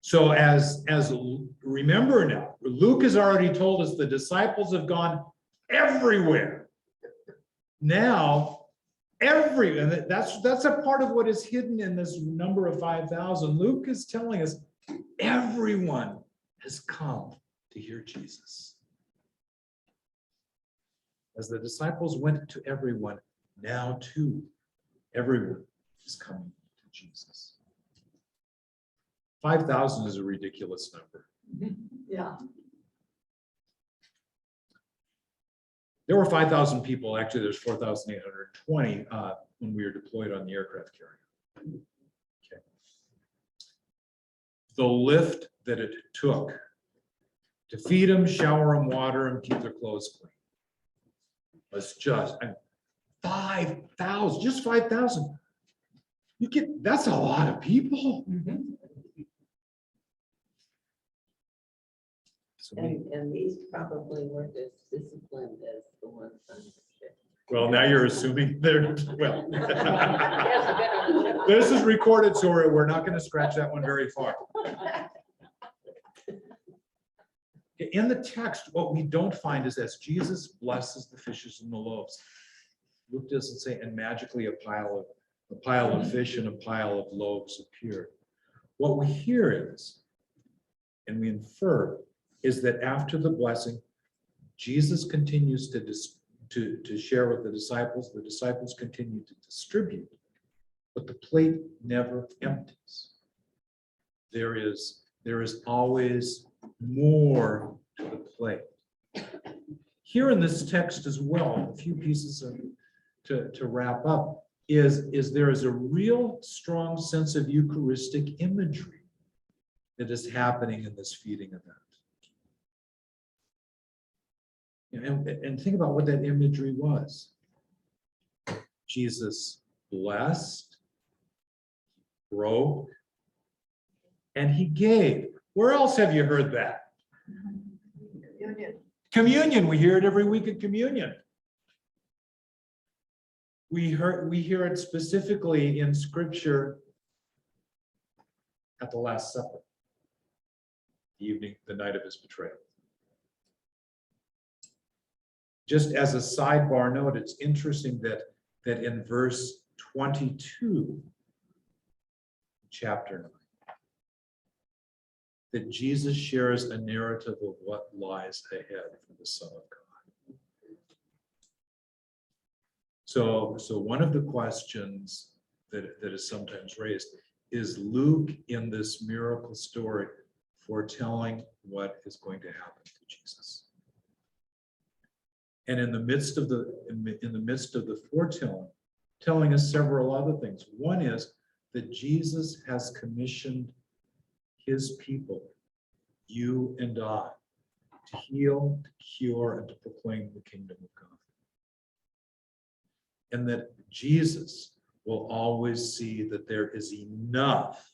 So as remember now, Luke has already told us the disciples have gone everywhere. Now, and that's a part of what is hidden in this number of 5,000. Luke is telling us everyone has come to hear Jesus. As the disciples went to everyone, now too, everyone is coming to Jesus. 5,000 is a ridiculous number. Yeah. There were 5,000 people. Actually, there's 4,820 when we were deployed on the aircraft carrier. Okay. The lift that it took to feed them, shower them, water them, keep their clothes clean was just 5,000, just 5,000. That's a lot of people. So And these probably weren't as disciplined as the ones on the ship. well, now you're assuming they're, well. This is recorded, so we're not going to scratch that one very far. In the text, what we don't find is as Jesus blesses the fishes and the loaves, Luke doesn't say, and magically a pile of fish and a pile of loaves appeared. What we hear is, and we infer, is that after the blessing, Jesus continues to share with the disciples continue to distribute, but the plate never empties. There is always more to the plate. Here in this text as well, a few pieces to wrap up, is there is a real strong sense of Eucharistic imagery that is happening in this feeding event. And think about what that imagery was. Jesus blessed, broke, and he gave. Where else have you heard that? Union. Communion. We hear it every week at communion. We hear it specifically in Scripture at the Last Supper, the night of his betrayal. Just as a sidebar note, it's interesting that in verse 22, chapter 9, that Jesus shares a narrative of what lies ahead for the Son of God. So one of the questions that is sometimes raised is Luke in this miracle story foretelling what is going to happen to Jesus. And in the midst of the foretelling, telling us several other things. One is that Jesus has commissioned his people, you and I, to heal, to cure, and to proclaim the kingdom of God. And that Jesus will always see that there is enough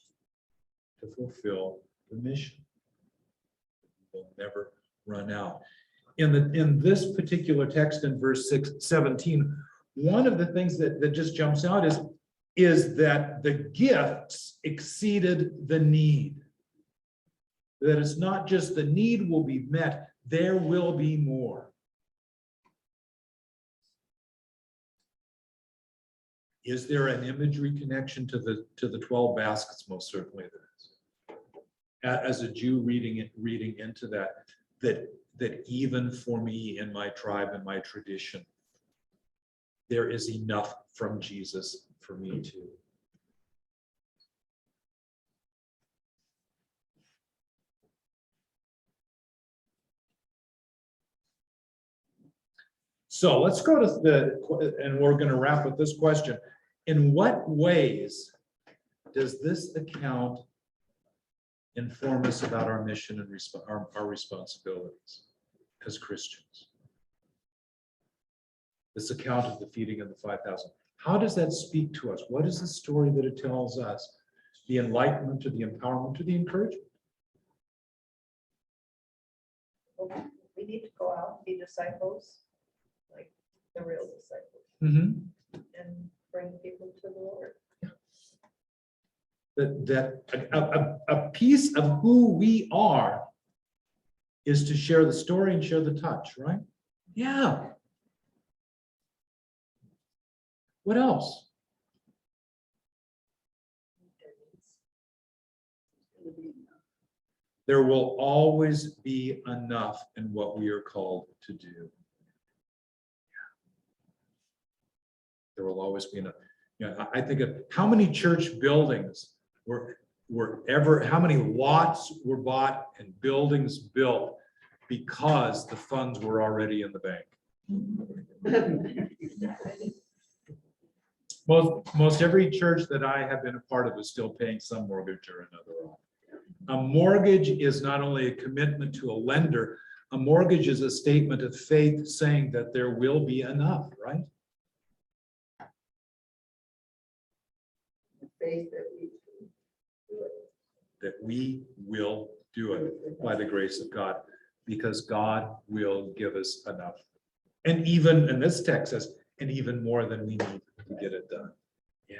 to fulfill the mission. We'll never run out. In this particular text in verse 17, one of the things that just jumps out is that the gifts exceeded the need. That it's not just the need will be met, there will be more. Is there an imagery connection to the 12 baskets? Most certainly there is. As a Jew reading into that even for me in my tribe and my tradition, there is enough from Jesus for me too. So let's go to and we're going to wrap with this question. In what ways does this account inform us about our mission and our responsibilities as Christians? This account of the feeding of the 5,000. How does that speak to us? What is the story that it tells us? The enlightenment, or the empowerment, or the encouragement? We need to go out and be disciples, like the real disciples, Mm-hmm. and bring people to the Lord. That a piece of who we are is to share the story and share the touch, right? Yeah. What else? There will always be enough in what we are called to do. There will always be enough. I think of how many church buildings how many lots were bought and buildings built because the funds were already in the bank. Most every church that I have been a part of is still paying some mortgage or another off. A mortgage is not only a commitment to a lender, a mortgage is a statement of faith saying that there will be enough, right? Faith that we do it. That we will do it by the grace of God, because God will give us enough. And even, and this text says, and even more than we need to get it done. Yeah.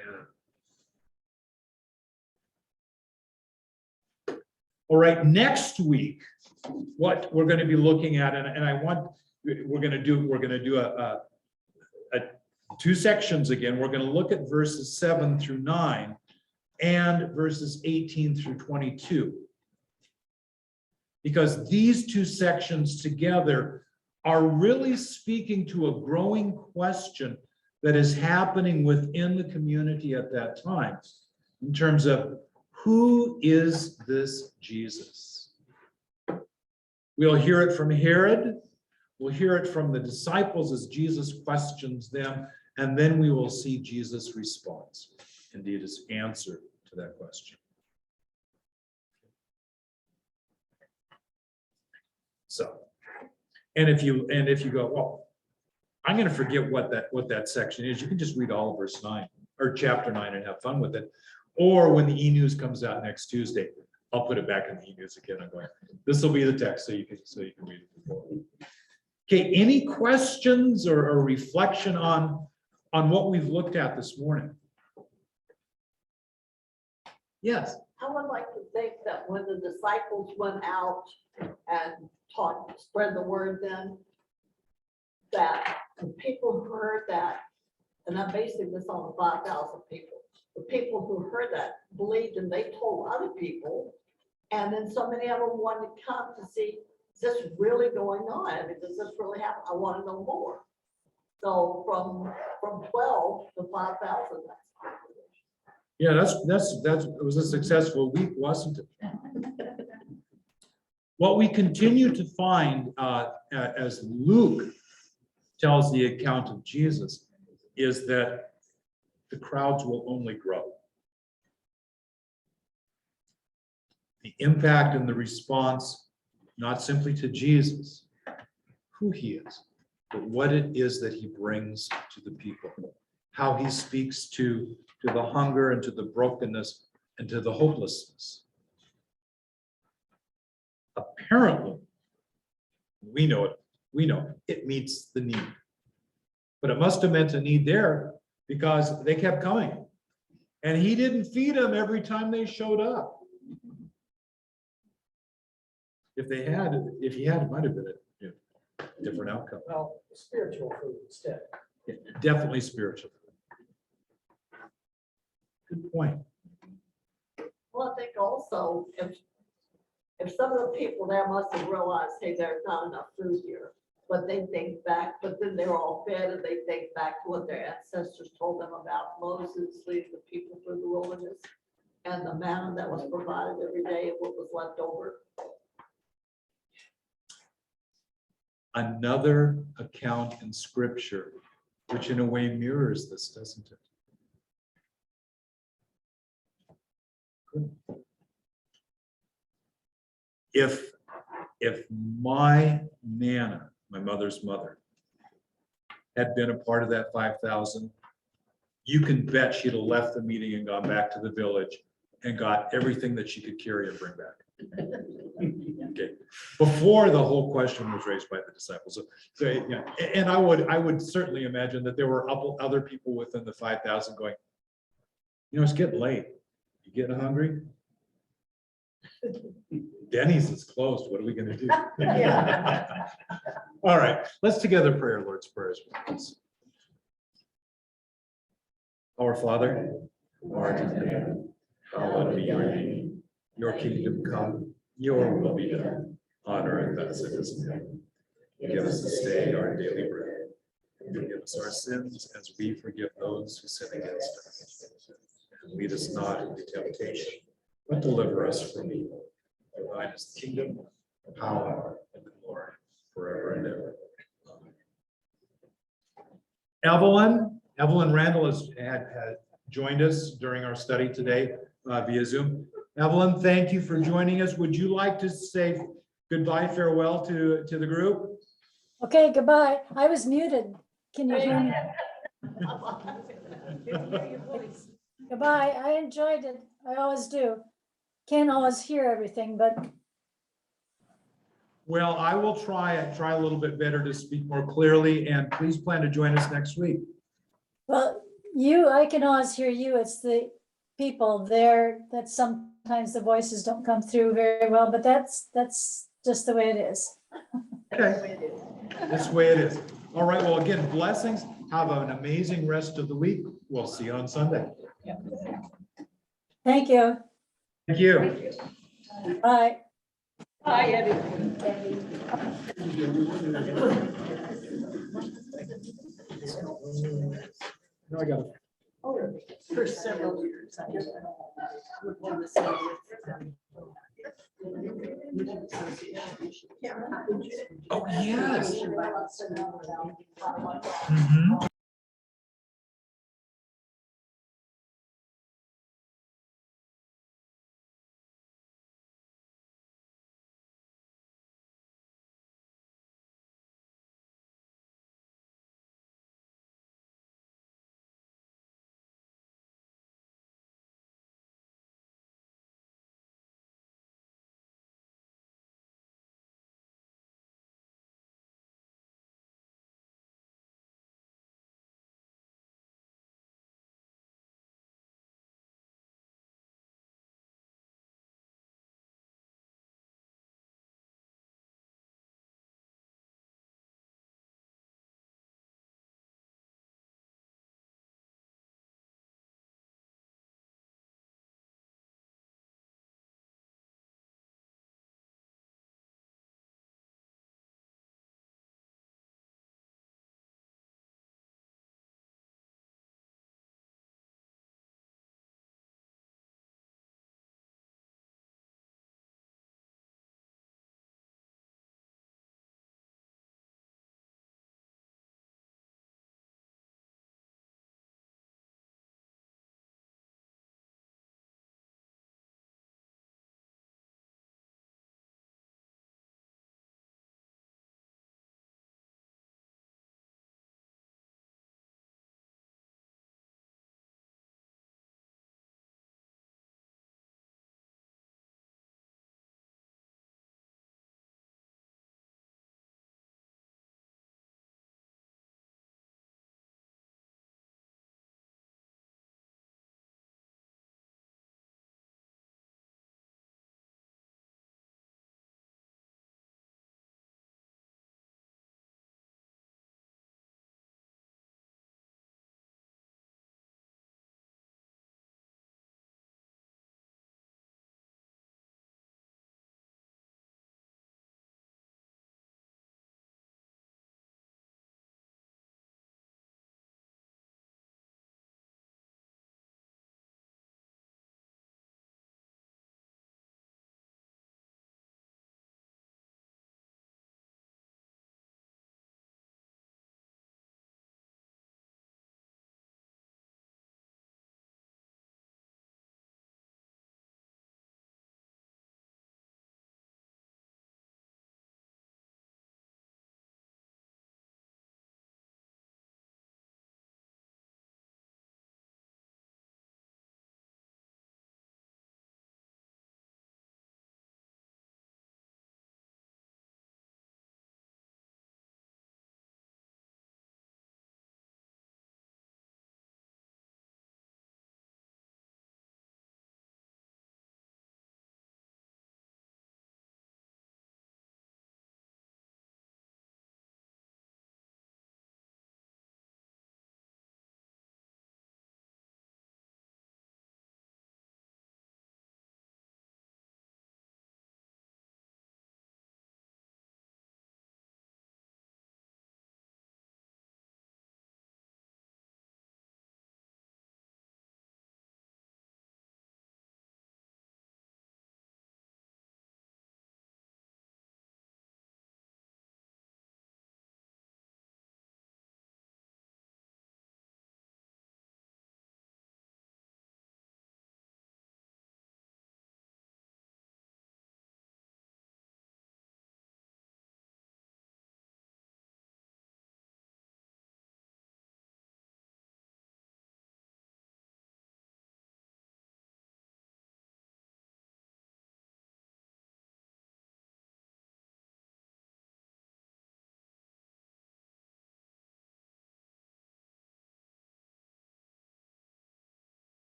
All right, next week, what we're going to be looking at, and I want, we're going to do a two sections again. We're going to look at verses 7 through 9 and verses 18 through 22. Because these two sections together are really speaking to a growing question that is happening within the community at that time in terms of who is this Jesus? We'll hear it from Herod. We'll hear it from the disciples as Jesus questions them, and then we will see Jesus' response, indeed his answer to that question. So, and if you go, well, I'm going to forget what that section is, you can just read all of verse 9 or chapter 9 and have fun with it. Or when the e-news comes out next Tuesday, I'll put it back in the e-news again. I'm going, this will be the text so you can read it before. Okay, any questions or reflection on what we've looked at this morning? Yes. I would like to think that when the disciples went out and taught, spread the word then, that the people who heard that, and I'm basing this on the 5,000 people, the people who heard that believed and they told other people, and then so many of them wanted to come to see, is this really going on? I mean, does this really happen? I want to know more. So from 12 to 5,000. Yeah, it was a successful week, wasn't it? What we continue to find as Luke tells the account of Jesus is that the crowds will only grow. The impact and the response, not simply to Jesus, who he is, but what it is that he brings to the people, how he speaks to the hunger and to the brokenness and to the hopelessness. Apparently, we know it meets the need. But it must have meant a need there because they kept coming. And he didn't feed them every time they showed up. If he had, it might have been a different outcome. Well, spiritual food instead. Yeah, definitely spiritual. Good point. Well, I think also, if some of the people there must have realized, hey, there's not enough food here, but they think back, but then they're all fed and they think back to what their ancestors told them about Moses leading the people through the wilderness and the manna that was provided every day and what was left over. Another account in scripture, which in a way mirrors this, doesn't it? Good. If my Nana, my mother's mother, had been a part of that 5,000, you can bet she'd have left the meeting and gone back to the village and got everything that she could carry and bring back. Okay, before the whole question was raised by the disciples. So, yeah, and I would certainly imagine that there were other people within the 5,000 going, it's getting late. You getting hungry? Denny's is closed. What are we gonna do? All right, let's together pray our Lord's prayers. Our Father, who art in heaven, hallowed be your name. Your kingdom come, your will be done, on earth as it is in heaven. Give us this day our daily bread. Forgive us our sins as we forgive those who sin against us. And lead us not into temptation, but deliver us from evil. For thine is the kingdom, the power, and the glory, forever and ever. Amen. Evelyn Randall had joined us during our study today via Zoom. Evelyn, thank you for joining us. Would you like to say goodbye, farewell to the group? Okay, goodbye. I was muted. Can you hear me? Goodbye. I enjoyed it. I always do. Can't always hear everything, but Well, I will try a little bit better to speak more clearly, and please plan to join us next week. well, I can always hear you. It's the people there that sometimes the voices don't come through very well, but that's just the way it is. Okay, that's the way it is. All right, well, again, blessings. Have an amazing rest of the week. We'll see you on Sunday. Thank you. Thank you. Bye. Hi, Eddie. Now I got For several years. I worked in the city with Oh, yes. them. Mhm.